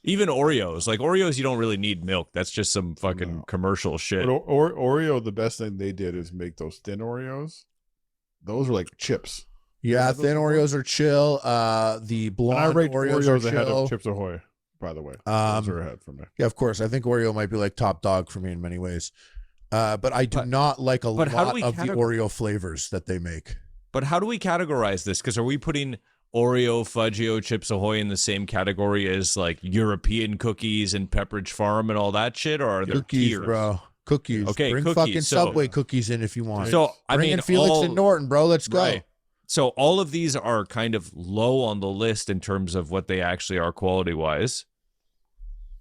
Even Oreos. Like Oreos, you don't really need milk. That's just some fucking commercial shit. But Oreo, the best thing they did is make those thin Oreos. Those are like chips. Yeah, thin Oreos are chill. The blonde I rate Oreos are ahead chill. of Chips Ahoy, by the way. Those are ahead for me. Yeah, of course. I think Oreo might be like top dog for me in many ways. But I do not like a lot of the Oreo flavors that they make. But how do we categorize this? Because are we putting Oreo, Fudgio, Chips Ahoy in the same category as like European cookies and Pepperidge Farm and all that shit, or are there cookies, tiers? bro? Cookies. Okay, bring cookies. fucking So- Subway cookies in if you want. So I bring mean, in Felix all- and Norton, bro. Let's go. Right. So all of these are kind of low on the list in terms of what they actually are quality wise.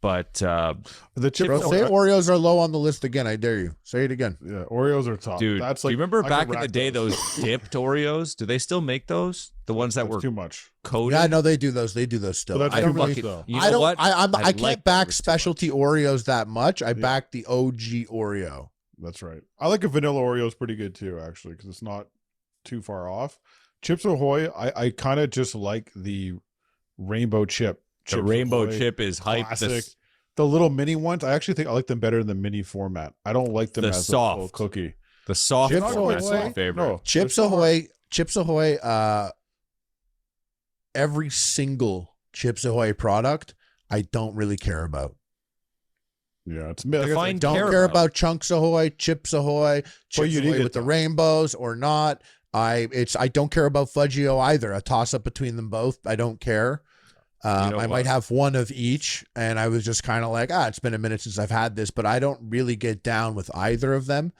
But The Chips Bro, say Oreos are low on the list again. I dare you. Say it again. Yeah, Oreos are top. dude, That's do like, you remember I back could in the rack day those dipped Oreos? Do they still make those? The ones that That's were too much. coated? Yeah, no, they do those. They do those still. But that's I too don't much really. though. You I know don't. what? I can't like back those too specialty Oreos that much. I back the OG Oreo. That's right. I like a vanilla Oreo is pretty good too, actually, because it's not too far off. Chips Ahoy, I kind of just like the rainbow chip. The Chips rainbow Ahoy, chip is hype. classic. The little mini ones, I actually think I like them better in the mini format. I don't like them The as soft. a full cookie. The soft Chips format's Ahoy? my favorite. No, Chips they're soft. Ahoy. Chips Ahoy. Every single Chips Ahoy product, I don't really care about. Yeah, it's Define Don't care about Chunks Ahoy, Chips Ahoy, Chips you need Ahoy it, with the though. rainbows or not. I don't care about Fudgio either. A toss up between them both. I don't care. You know I what? might have one of each, and I was just kind of like, it's been a minute since I've had this, but I don't really get down with either of them.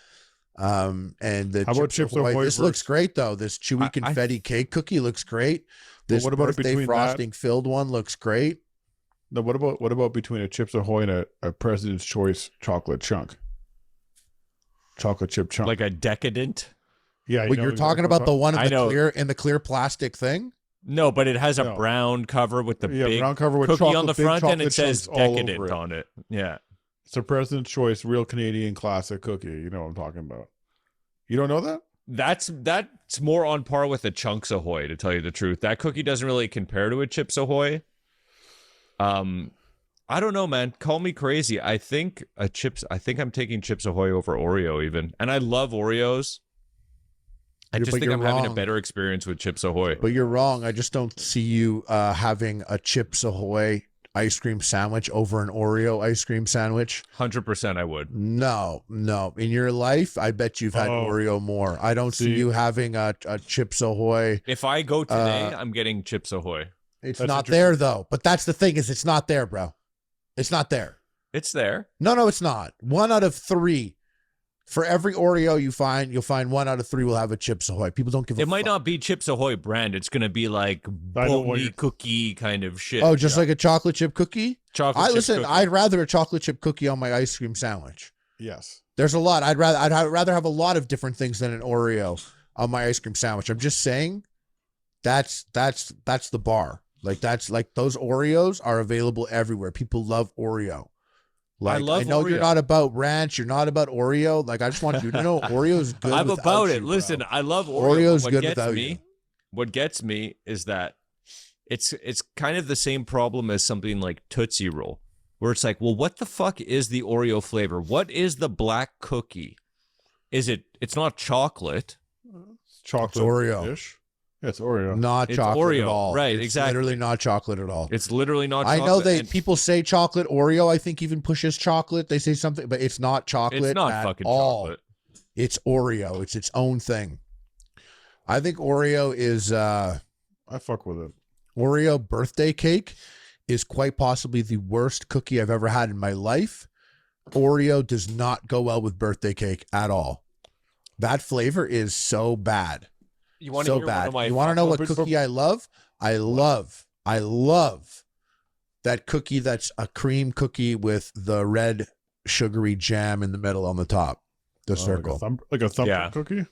And the How about Chips Ahoy this looks versus- great though. This chewy confetti cake cookie looks great. This what about birthday between frosting filled one looks great. No, what about between a Chips Ahoy and a President's Choice chocolate chunk? Chocolate chip chunk. Like a decadent? yeah, But you're talking about the one I in the know. clear plastic thing. No, but it has a No. brown cover with the big brown cover with cookie chocolate, on the big front, and chocolate it says chunks all over decadent it. on it. Yeah. It's a President's Choice real Canadian classic cookie. You know what I'm talking about. You don't know that? That's more on par with a Chunks Ahoy, to tell you the truth. That cookie doesn't really compare to a Chips Ahoy. I don't know, man. Call me crazy. I think I'm taking Chips Ahoy over Oreo even. And I love Oreos. I just But think you're I'm having a wrong. better experience with Chips Ahoy. But you're wrong. I just don't see you having a Chips Ahoy ice cream sandwich over an Oreo ice cream sandwich. 100% I would. No. In your life, I bet you've had Oreo more. I don't see you having a Chips Ahoy. If I go today, I'm getting Chips Ahoy. It's That's not there though. But that's the thing is it's not there, bro. It's not there. It's there. No, it's not. 1 out of 3. For every Oreo you find, you'll find 1 out of 3 will have a Chips Ahoy. People don't give a It might fuck. not be Chips Ahoy brand. It's going to be like I know what bony you're- cookie kind of shit. Oh, just like a chocolate chip cookie? chocolate chip cookie. I'd rather a chocolate chip cookie on my ice cream sandwich. Yes. There's a lot. I'd rather have a lot of different things than an Oreo on my ice cream sandwich. I'm just saying that's the bar. Like that's like those Oreos are available everywhere. People love Oreo. Like love I know Oreo. you're not about ranch, you're not about Oreo. Like I just want you to know Oreo's good. I'm without about you, it. bro. Listen, I love Oreo. Oreo's but good without you. What gets me is that it's kind of the same problem as something like Tootsie Roll, where it's like, well, what the fuck is the Oreo flavor? What is the black cookie? It's not chocolate. Chocolate Oreo. Dish. Yeah, it's Oreo. Not It's chocolate Oreo, at all. right, It's exactly. literally not chocolate at all. It's literally not I chocolate. know and people say chocolate. Oreo, I think, even pushes chocolate. They say something, but it's not chocolate. it's not at fucking all. chocolate. It's Oreo. It's its own thing. I think Oreo is I fuck with it. Oreo birthday cake is quite possibly the worst cookie I've ever had in my life. Oreo does not go well with birthday cake at all. That flavor is so bad. You want So to bad. You want to know what cookie I love? I love that cookie that's a cream cookie with the red sugary jam in the middle on the top. The circle. Like a thumbprint Yeah. cookie?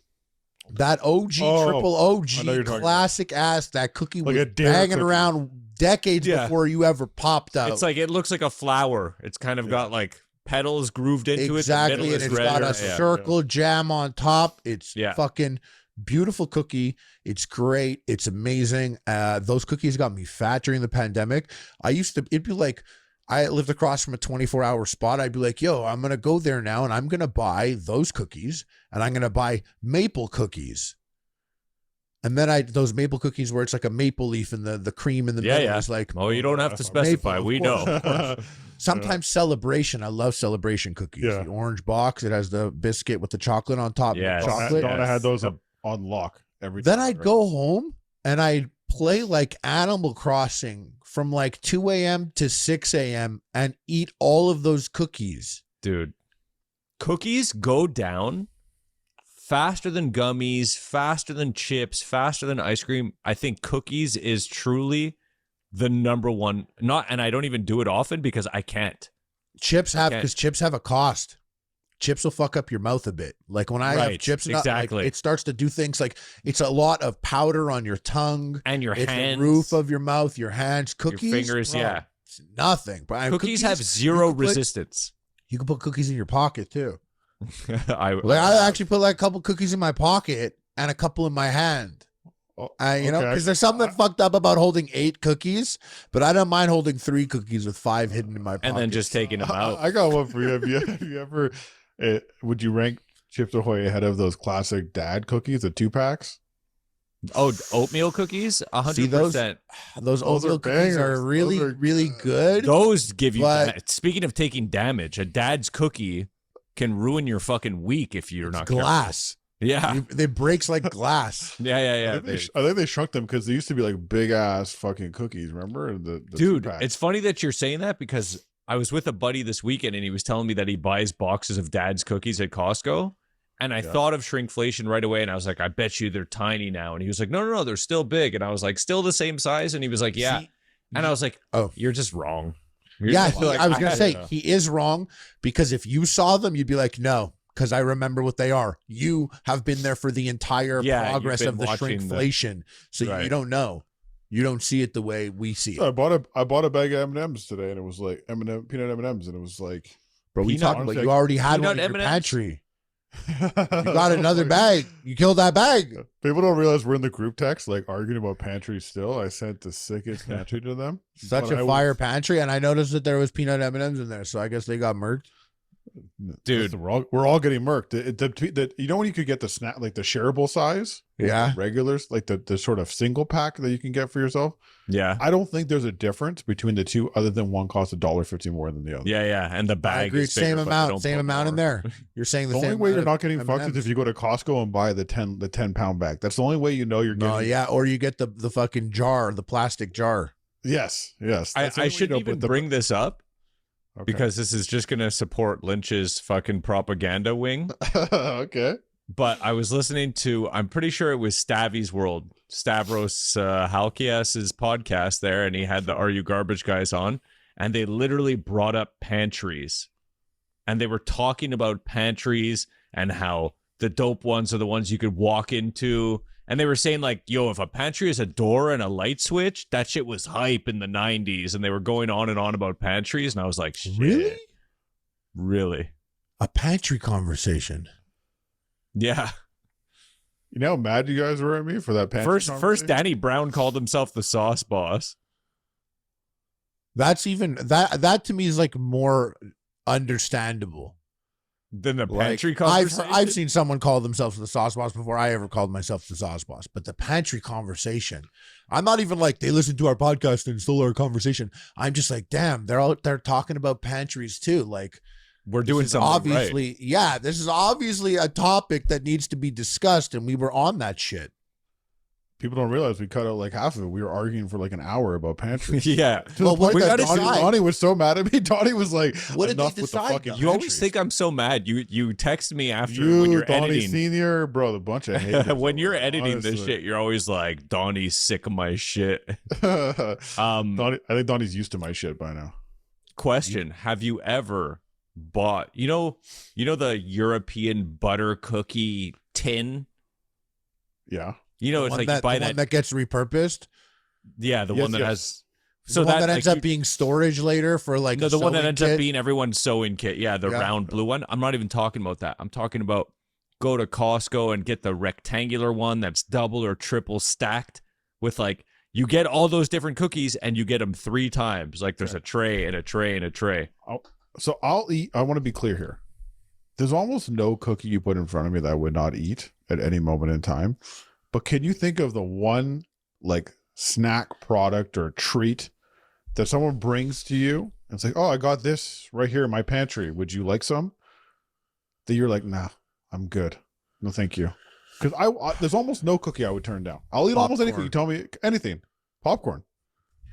That OG, triple I know you're OG, talking classic ass, that cookie Like was a dare banging cookie. around decades Yeah. before you ever popped out. It's like it looks like a flower. It's kind of got like petals grooved into exactly, it. The middle and is it's red. got a Yeah. circle jam on top. It's Yeah. fucking beautiful cookie. It's great. It's amazing. Those cookies got me fat during the pandemic. It'd be like, I lived across from a 24-hour spot. I'd be like, yo, I'm going to go there now and I'm going to buy those cookies and I'm going to buy maple cookies. And then those maple cookies where it's like a maple leaf and the cream in the Yeah, middle yeah. is like, Oh, you don't have to Maple, specify. of We course. know. sometimes Celebration. I love Celebration cookies. Yeah. The orange box. It has the biscuit with the chocolate on top. Yes. Chocolate. Donna had those on lock. Then I'd go home and I'd play like Animal Crossing from like 2 a.m. to 6 a.m. and eat all of those cookies. Dude, cookies go down faster than gummies, faster than chips, faster than ice cream. I think cookies is truly the number one. And I don't even do it often because I can't. Chips have a cost. Chips will fuck up your mouth a bit. Like when I have chips, exactly. Like, it starts to do things like it's a lot of powder on your tongue and your hands, the roof of your mouth, your hands, cookies, your fingers. Bro, it's nothing. But cookies have zero resistance. You can put cookies in your pocket too. I actually put like a couple cookies in my pocket and a couple in my hand. You know, because there's something fucked up about holding 8 cookies, but I don't mind holding 3 cookies with 5 hidden in my pocket. And then just taking them out. I got one for you. Have you ever, would you rank Chips Ahoy ahead of those classic dad cookies, the 2-packs? Oh, oatmeal cookies? 100%. See, those oatmeal cookies are really good. Those give you, speaking of taking damage, a dad's cookie can ruin your fucking week if you're not glass. Careful. Yeah, they breaks like glass. Yeah. I think they shrunk them because they used to be like big ass fucking cookies. Remember the dude? 2-pack. It's funny that you're saying that because I was with a buddy this weekend and he was telling me that he buys boxes of dad's cookies at Costco, and I thought of shrinkflation right away, and I was like, I bet you they're tiny now, and he was like, no, they're still big, and I was like, still the same size, and he was like, yeah, and I was like, oh, you're just wrong. I was gonna say he is wrong because if you saw them, you'd be like, no. Because I remember what they are. You have been there for the entire progress of the shrinkflation, so you don't know. You don't see it the way we see it. I bought a bag of M&Ms today, and it was like peanut M&Ms, and it was like, bro, we talked about you already had one in your pantry. You got another bag. You killed that bag. People don't realize we're in the group text, like arguing about pantry still. I sent the sickest pantry to them. Such a fire pantry, and I noticed that there was peanut M&Ms in there, so I guess they got murked. Dude, listen, we're all getting murked. You know when you could get the snack, like the shareable size, regulars, like the sort of single pack that you can get for yourself. Yeah, I don't think there's a difference between the two, other than one costs $1.50 more than the other. Yeah, and the bag, I agree, is bigger, same amount in there. You're saying the only way you're not getting fucked is if you go to Costco and buy the 10-pound bag. That's the only way you know you're getting. Oh yeah, or you get the fucking jar, the plastic jar. Yes. I shouldn't even bring this up. Okay. Because this is just going to support Lynch's fucking propaganda wing. Okay. But I was listening to, I'm pretty sure it was Stavy's World, Stavros Halkias's podcast there, and he had the Are You Garbage guys on, and they literally brought up pantries. And they were talking about pantries and how the dope ones are the ones you could walk into. And they were saying like, yo, if a pantry is a door and a light switch, that shit was hype in the 90s. And they were going on and on about pantries. And I was like, shit. Really? A pantry conversation. Yeah. You know how mad you guys were at me for that pantry First Danny Brown called himself the sauce boss. That's even, that to me is like more understandable. Than the pantry conversation? I've seen someone call themselves the sauce boss before I ever called myself the sauce boss. But the pantry conversation, I'm not even like they listened to our podcast and stole our conversation. I'm just like, damn, they're talking about pantries too. Like we're doing something obviously, right. Yeah, this is obviously a topic that needs to be discussed, and we were on that shit. People don't realize we cut out like half of it. We were arguing for like an hour about pantry. Yeah. Well, Donny was so mad at me. Donny was like, what did they decide? You always think I'm so mad. You text me after when you're Donny editing. Senior, bro, the bunch of haters. When you're editing this shit, you're always like, Donny's sick of my shit. I think Donny's used to my shit by now. Question: have you ever bought? You know the European butter cookie tin? Yeah. You know, it's like you buy one that gets repurposed. Yeah, the one that has. So the one that ends up being storage later for like no, the one that ends up being everyone's sewing kit. Yeah, the round blue one. I'm not even talking about that. I'm talking about go to Costco and get the rectangular one that's double or triple stacked with like you get all those different cookies and you get them 3 times. Like there's a tray and a tray and a tray. So I'll eat. I want to be clear here. There's almost no cookie you put in front of me that I would not eat at any moment in time. But can you think of the one like snack product or treat that someone brings to you and it's like, oh, I got this right here in my pantry. Would you like some? That you're like, nah, I'm good. No, thank you. Because there's almost no cookie I would turn down. I'll eat almost anything. You tell me anything. Popcorn.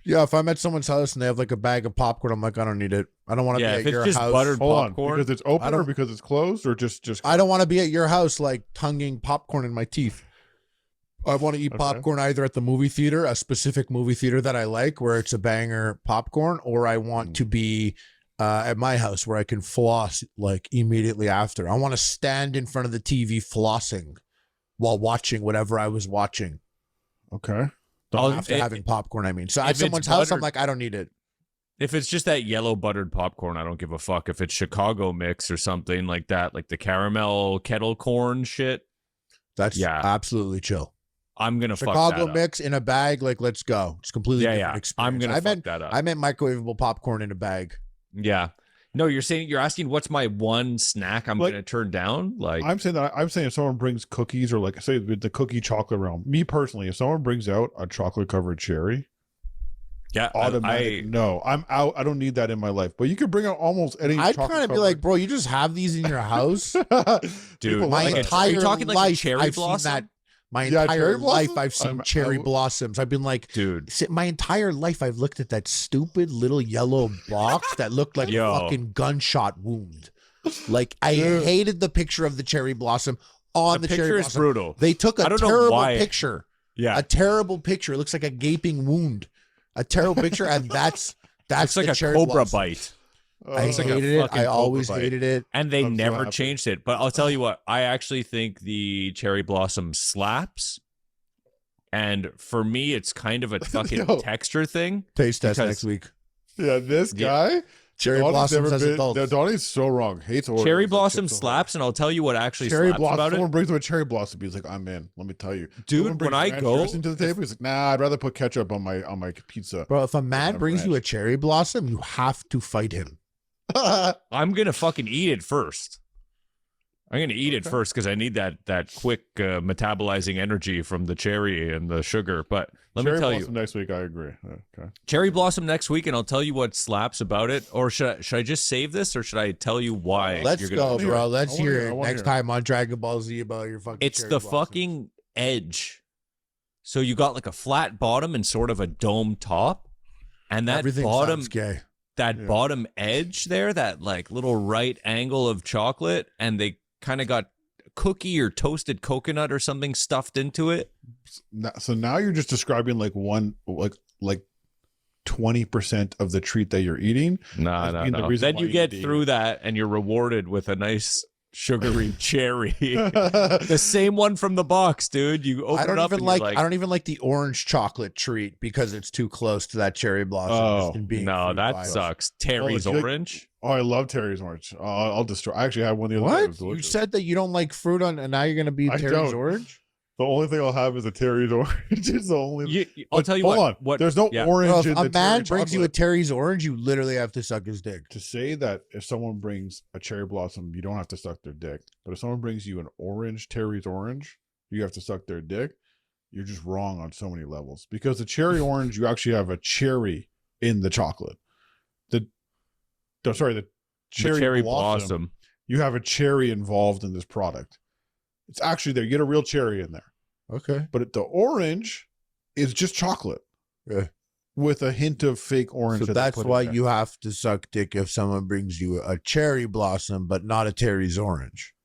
Yeah, if I'm at someone's house and they have like a bag of popcorn, I'm like, I don't need it. I don't want to be at your house. Buttered popcorn, because it's open or because it's closed or just. I don't want to be at your house like tonguing popcorn in my teeth. I want to eat popcorn either at the movie theater, a specific movie theater that I like, where it's a banger popcorn, or I want to be at my house where I can floss like immediately after. I want to stand in front of the TV flossing while watching whatever I was watching. Okay. After having popcorn, I mean. So at someone's house, I'm like, I don't need it. If it's just that yellow buttered popcorn, I don't give a fuck. If it's Chicago mix or something like that, like the caramel kettle corn shit, that's absolutely chill. I'm gonna Chicago fuck that mix in a bag, like let's go. It's completely different experience. I'm gonna fuck that up. I meant microwavable popcorn in a bag. Yeah. No, you're asking what's my one snack I'm gonna turn down? Like I'm saying if someone brings cookies or like say the cookie chocolate realm, me personally, if someone brings out a chocolate covered cherry, automatic no, I'm out. I don't need that in my life. But you could bring out almost any. I'd kind of be like, bro, you just have these in your house, dude. My entire talking life, like a cherry I've blossom? seen that. My entire life, I've seen cherry I blossoms. I've been like, dude. My entire life, I've looked at that stupid little yellow box that looked like a fucking gunshot wound. Like I hated the picture of the cherry blossom on the cherry blossom. Is brutal. They took a terrible picture. Yeah, a terrible picture. It looks like a gaping wound. A terrible picture, and that's it's like a cobra bite. I hated it. I always hated it. And they never changed it. But I'll tell you what, I actually think the cherry blossom slaps. And for me, it's kind of a fucking texture thing. Taste test next week. Yeah, this guy. Cherry blossoms as adults. Donnie's so wrong. Hates Oreos. Cherry blossom slaps, and I'll tell you what actually slaps about it. Someone brings him a cherry blossom. He's like, I'm in. Let me tell you, dude. When I go into the table, he's like, nah, I'd rather put ketchup on my pizza. Bro, if a man brings you a cherry blossom, you have to fight him. I'm gonna fucking eat it first. I'm gonna eat it first because I need that quick metabolizing energy from the cherry and the sugar. But let me tell you, next week, I agree. Okay, cherry blossom next week, and I'll tell you what slaps about it. Or should I just save this, or should I tell you why? Let's go, bro. Let's hear it next time on Dragon Ball Z about your fucking. It's the fucking edge. So you got like a flat bottom and sort of a dome top, and that bottom gay. That bottom edge there, that like little right angle of chocolate, and they kind of got cookie or toasted coconut or something stuffed into it. So now you're just describing like 20% of the treat that you're eating. No. Then you get through that and you're rewarded with a nice sugary cherry. The same one from the box, dude. You open it up and I don't even like the orange chocolate treat because it's too close to that cherry blossom. No, that sucks. Terry's orange. I love Terry's orange. I'll destroy. I actually had one the other day. What? You said that you don't like fruit and now you're gonna be Terry's orange? The only thing I'll have is a Terry's orange. It's the only. I'll tell you hold on. There's no orange in the If a man brings you a Terry's orange, you literally have to suck his dick. To say that if someone brings a cherry blossom, you don't have to suck their dick. But if someone brings you an orange, Terry's orange, you have to suck their dick. You're just wrong on so many levels. Because the cherry orange, you actually have a cherry in the chocolate. The cherry blossom, you have a cherry involved in this product. It's actually there. You get a real cherry in there. Okay. But the orange is just chocolate. Yeah. With a hint of fake orange. So that's why you have to suck dick if someone brings you a cherry blossom, but not a Terry's orange.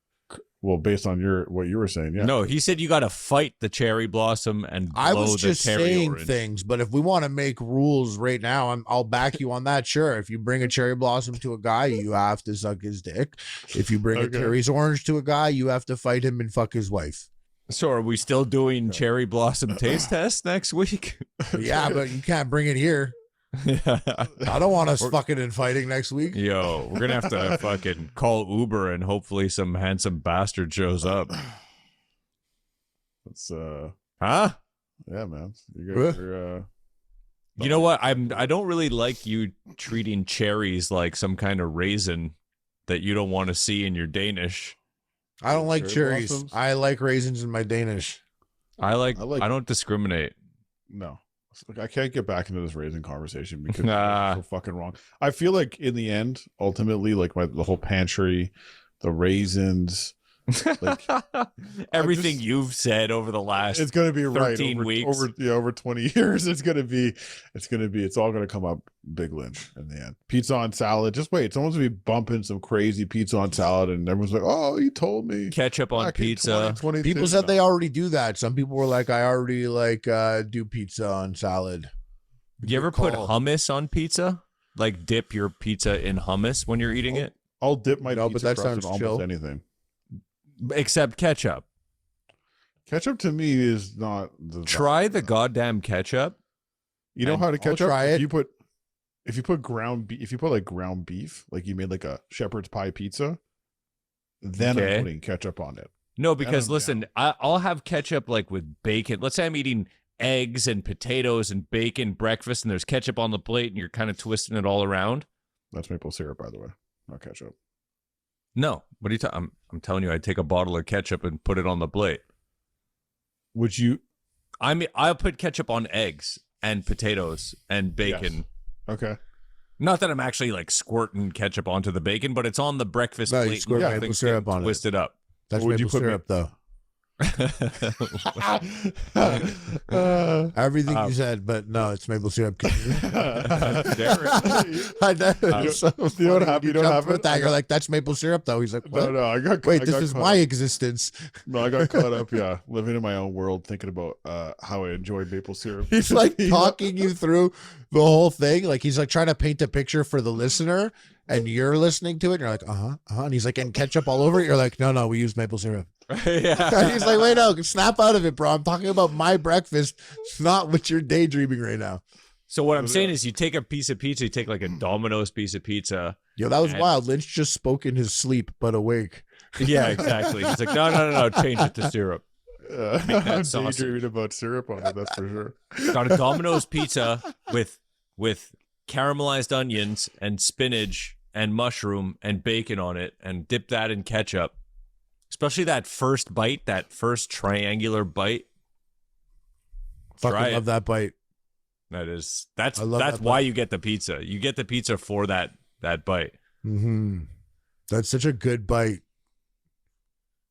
Well, based on what you were saying, yeah. No, he said you got to fight the cherry blossom and blow I was just the cherry saying orange. Things, but if we want to make rules right now, I'll back you on that. Sure, if you bring a cherry blossom to a guy, you have to suck his dick. If you bring a Terry's orange to a guy, you have to fight him and fuck his wife. So are we still doing cherry blossom taste test next week? Yeah, but you can't bring it here. I don't want us fucking and fighting next week. Yo, we're gonna have to fucking call Uber and hopefully some handsome bastard shows up. It's huh? Yeah, man. You know what? I don't really like you treating cherries like some kind of raisin that you don't want to see in your Danish. I don't like cherries. Blossoms? I like raisins in my Danish. I don't discriminate. No. I can't get back into this raisin conversation because it's so fucking wrong. I feel like in the end, ultimately, like the whole pantry, the raisins, Like everything you've said over the last it's going to be 13 weeks over 20 years. It's all going to come up big Lynch in the end. Pizza on salad. Just wait. Someone's going to be bumping some crazy pizza on salad and everyone's like, oh, he told me. Ketchup on pizza. People said they already do that. Some people were like, I already do pizza on salad. You ever put hummus on pizza? Like dip your pizza in hummus when you're eating it? I'll dip my pizza but that crust in sounds almost chill. anything. Except ketchup. Ketchup to me is not the Try the goddamn ketchup. You know how to ketchup? try it. If you put ground beef, like you made like a shepherd's pie pizza, then I'm putting ketchup on it. No, because listen, I'll have ketchup like with bacon. Let's say I'm eating eggs and potatoes and bacon breakfast and there's ketchup on the plate and you're kind of twisting it all around. That's maple syrup, by the way, not ketchup. No, what are you talking? I'm telling you, I'd take a bottle of ketchup and put it on the plate. Would you? I mean, I'll put ketchup on eggs and potatoes and bacon. Yes. Okay. Not that I'm actually like squirting ketchup onto the bacon, but it's on the breakfast plate. You squirt maple syrup on it. Twist it up. That's maple syrup, though. Everything you said, but no, it's maple syrup. I know. You don't have it. That. You're like, that's maple syrup, though. He's like, what? No. This is my existence. No, I got caught up. Yeah, living in my own world, thinking about how I enjoyed maple syrup. He's like talking you through the whole thing. Like he's like trying to paint a picture for the listener, and you're listening to it. And you're like, and he's like, and ketchup all over it. You're like, no, we use maple syrup. Yeah. And he's like, wait, no, snap out of it, bro. I'm talking about my breakfast. It's not what you're daydreaming right now. So what I'm saying is you take a piece of pizza, you take like a Domino's piece of pizza. Yo, that was wild. Lynch just spoke in his sleep, but awake. Yeah, exactly. He's like, no, change it to syrup. I'm daydreaming about syrup on it, that's for sure. Got a Domino's pizza with caramelized onions and spinach and mushroom and bacon on it and dip that in ketchup. Especially that first bite, that first triangular bite. Fucking love that bite. That's why you get the pizza. You get the pizza for that bite. Mm-hmm. That's such a good bite.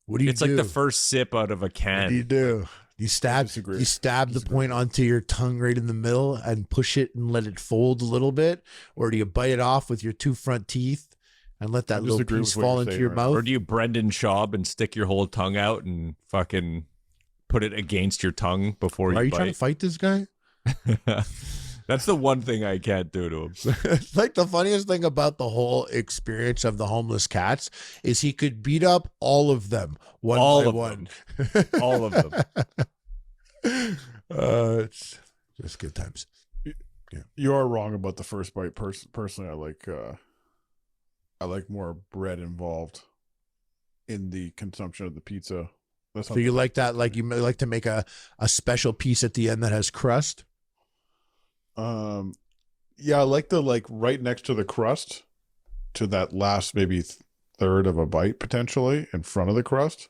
What do you do? It's like the first sip out of a can. What do you do? You stab the point onto your tongue right in the middle and push it and let it fold a little bit? Or do you bite it off with your two front teeth and let that little piece fall into your mouth? Or do you Brendan Schaub and stick your whole tongue out and fucking put it against your tongue before you bite? Are you trying to fight this guy? That's the one thing I can't do to him. Like the funniest thing about the whole experience of the homeless cats is he could beat up all of them one by one. All of them. It's just good times. Yeah. You are wrong about the first bite. Personally, I like more bread involved in the consumption of the pizza. So you like that? Like you like to make a special piece at the end that has crust? Yeah, I like the right next to the crust, to that last maybe third of a bite potentially in front of the crust.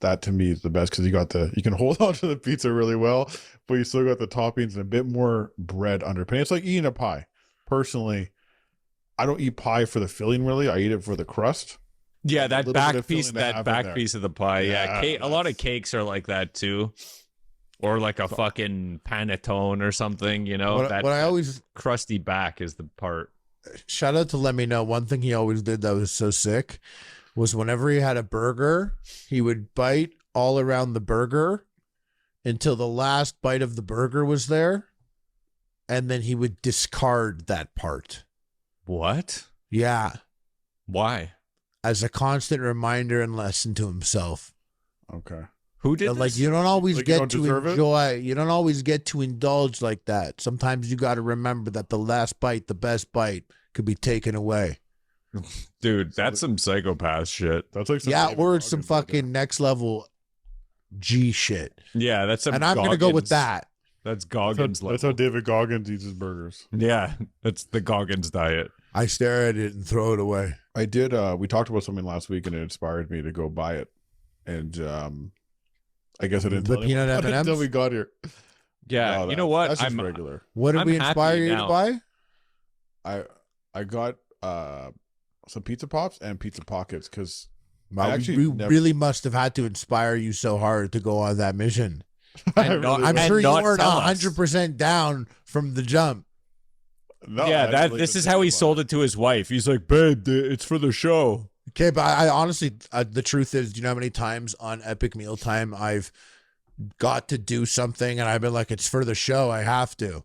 That to me is the best because you can hold on to the pizza really well, but you still got the toppings and a bit more bread underpinning. It's like eating a pie. Personally, I don't eat pie for the filling really. I eat it for the crust. Yeah, that back piece of the pie. Yeah, a lot of cakes are like that too. Or like a fucking panettone or something, you know. What I always crusty back is the part. Shout out to Let Me Know. One thing he always did that was so sick was whenever he had a burger, he would bite all around the burger until the last bite of the burger was there, and then he would discard that part. What? Yeah. Why? As a constant reminder and lesson to himself. Okay. Who did this? Like you don't always get to enjoy. You don't always get to indulge like that. Sometimes you got to remember that the last bite, the best bite, could be taken away. Dude, that's some psychopath shit. That's like some fucking next level G shit. Yeah, that's some. And I'm gonna go with that. That's Goggins. That's how David Goggins eats his burgers. Yeah, that's the Goggins diet. I stare at it and throw it away. I did. We talked about something last week, and it inspired me to go buy it. And I guess I didn't tell peanut M&Ms until we got here. Yeah, you know what? That's just regular. What did we inspire you to buy? I got some pizza pops and pizza pockets because Well, we really must have had to inspire you so hard to go on that mission. I'm sure you weren't 100% down from the jump. No, yeah, this is how he sold it to his wife. He's like, babe, it's for the show. Okay, but I honestly, the truth is, do you know how many times on Epic Mealtime I've got to do something and I've been like, it's for the show, I have to.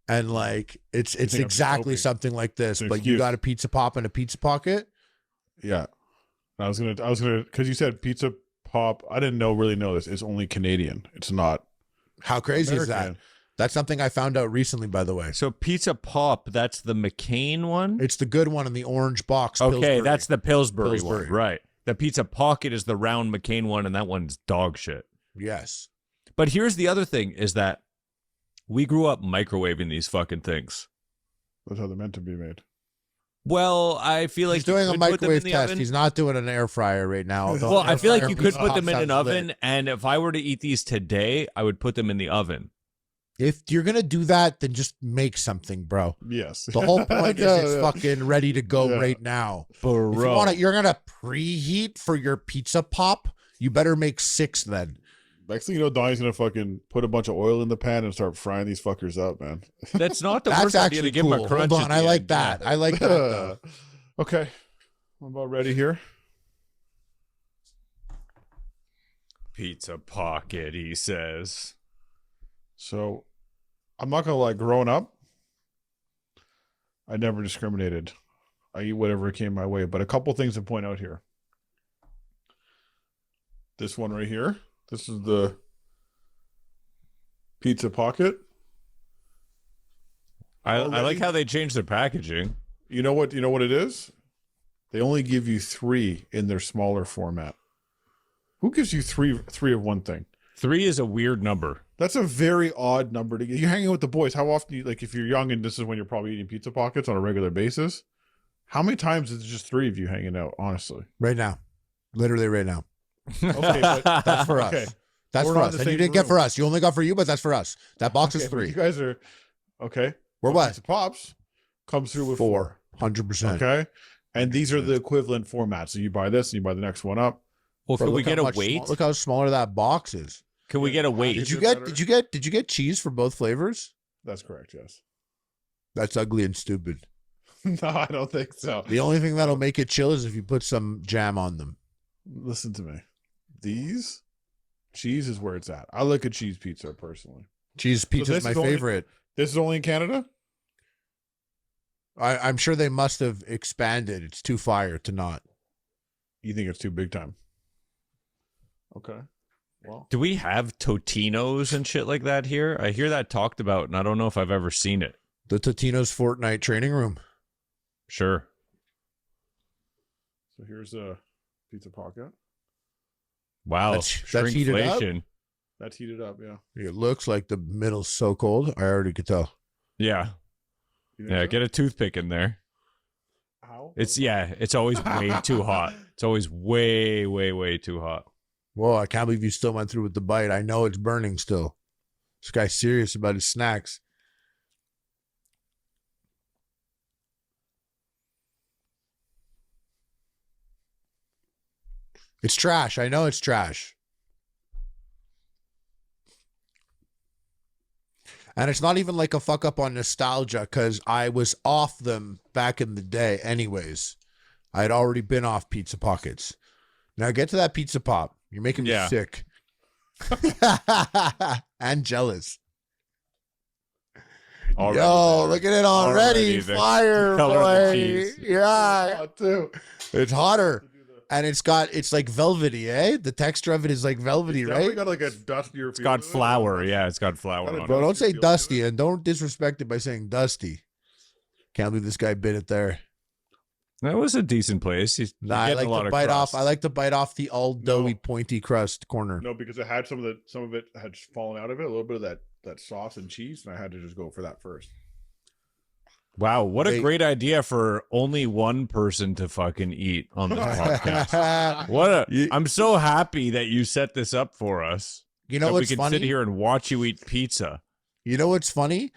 And like, it's exactly something like this, but you got a pizza pop and a pizza pocket? Yeah. I was gonna, because you said pizza pop. I didn't really know this. It's only Canadian. It's not. How crazy American. Is that? That's something I found out recently, by the way. So pizza pop, that's the McCain one? It's the good one in the orange box. Okay, Pillsbury. That's the Pillsbury one. Right. The pizza pocket is the round McCain one, and that one's dog shit. Yes. But here's the other thing, is that we grew up microwaving these fucking things. That's how they're meant to be made. Well, I feel like he's doing a microwave test. He's not doing an air fryer right now. Well, I feel like you could put them in an oven, and if I were to eat these today, I would put them in the oven. If you're going to do that, then just make something, bro. Yes. The whole point is it's fucking ready to go right now. Bro. If you're going to preheat for your pizza pop, you better make 6 then. Next thing you know, Donny's going to fucking put a bunch of oil in the pan and start frying these fuckers up, man. That's not the worst idea to give him a crunch. Hold on, I like that. I like that. Okay. I'm about ready here. Pizza pocket, he says. So, I'm not going to lie, growing up, I never discriminated. I eat whatever came my way. But a couple things to point out here. This one right here. This is the pizza pocket. I like how they changed their packaging. You know what it is? They only give you 3 in their smaller format. Who gives you three of one thing? 3 is a weird number. That's a very odd number to get. You're hanging with the boys. How often do you, like, if you're young and this is when you're probably eating pizza pockets on a regular basis, how many times is it just 3 of you hanging out, honestly? Right now. Literally right now. Okay, but that's for us. Okay. That's for us. And you didn't get for us. You only got for you, but that's for us. That box is 3. You guys are okay. We're what? Pizza Pops comes through with 4. 100%. Okay. And these are the equivalent formats. So you buy this and you buy the next one up. Well, can we get a weight? Look how smaller that box is. Can we get a weight? Did you get cheese for both flavors? That's correct, yes. That's ugly and stupid. No, I don't think so. The only thing that'll make it chill is if you put some jam on them. Listen to me. These cheese is where it's at. I like a cheese pizza personally. Cheese pizza is my favorite. This is only in Canada? I'm sure they must have expanded. It's too fire to not. You think it's too big time? Okay. Well, do we have Totino's and shit like that here? I hear that talked about, and I don't know if I've ever seen it. The Totino's Fortnite training room. Sure. So here's a pizza pocket. Wow, that's heated up. That's heated up, yeah. It looks like the middle's so cold. I already could tell. Yeah. Yeah, get a toothpick in there. How? It's always way too hot. It's always way, way, way too hot. Whoa, I can't believe you still went through with the bite. I know it's burning still. This guy's serious about his snacks. It's trash. I know it's trash. And it's not even like a fuck up on nostalgia because I was off them back in the day anyways. I had already been off pizza pockets. Now get to that pizza pop. You're making me sick. And jealous. Yo, look at it already. Fire, boy. Yeah. It's hotter. And it's like velvety, eh? The texture of it is like velvety, right? Got like a dustier. It's got flour. Yeah, it's got flour on it. Bro, don't say dusty and don't disrespect it by saying dusty. Can't believe this guy bit it there. That was a decent place. I like to bite off. I like to bite off the all doughy, pointy crust corner. No, because it had some of it had fallen out of it. A little bit of that sauce and cheese, and I had to just go for that first. Wow, what a great idea for only one person to fucking eat on this podcast. I'm so happy that you set this up for us. You know what's funny? We can sit here and watch you eat pizza. You know what's funny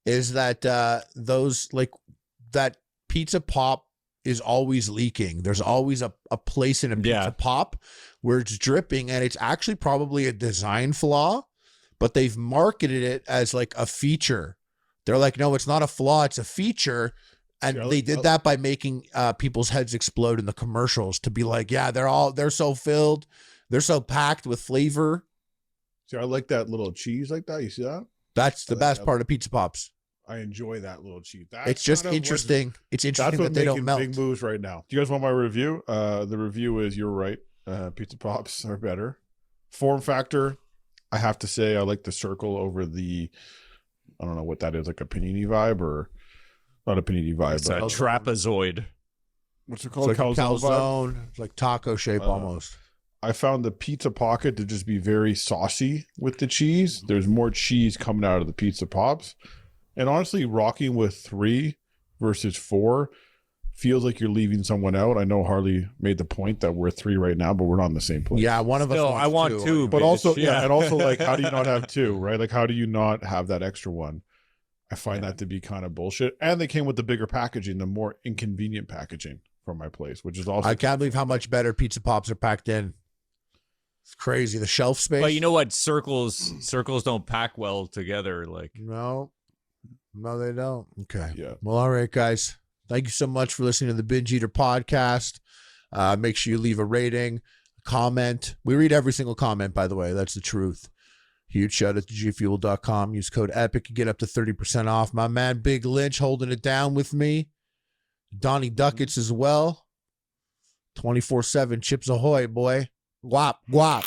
is that that pizza pop is always leaking. There's always a place in a pizza pop where it's dripping, and it's actually probably a design flaw, but they've marketed it as like a feature. They're like, no, it's not a flaw, it's a feature. And they did that by making people's heads explode in the commercials to be like, yeah, they're so filled, they're so packed with flavor. See, I like that little cheese like that. You see that? That's the best part of pizza pops. I enjoy that little cheese. It's just interesting. It's interesting that they don't melt. Big moves right now. Do you guys want my review? The review is, you're right. Pizza pops are better. Form factor, I have to say, I like the circle over the, I don't know what that is, like a panini vibe, or not a panini vibe. It's a trapezoid. What's it called? It's like calzone. It's like taco shape almost. I found the pizza pocket to just be very saucy with the cheese. There's more cheese coming out of the pizza pops. And honestly, rocking with 3 versus 4 feels like you're leaving someone out. I know Harley made the point that we're 3 right now, but we're not in the same place. Yeah, one of us wants I want 2. But also, and also, like, how do you not have 2, right? Like, how do you not have that extra one? I find that to be kind of bullshit. And they came with the bigger packaging, the more inconvenient packaging from my place, which is also... I can't believe how much better pizza pops are packed in. It's crazy. The shelf space. But you know what? Circles don't pack well together. Like, no, they don't. Okay. Yeah. Well, all right, guys. Thank you so much for listening to the Binge Eater podcast. Make sure you leave a rating, a comment. We read every single comment, by the way. That's the truth. Huge shout out to gfuel.com. Use code EPIC to get up to 30% off. My man, Big Lynch, holding it down with me. Donny Ducats as well. 24/7 Chips Ahoy, boy. Guap, guap.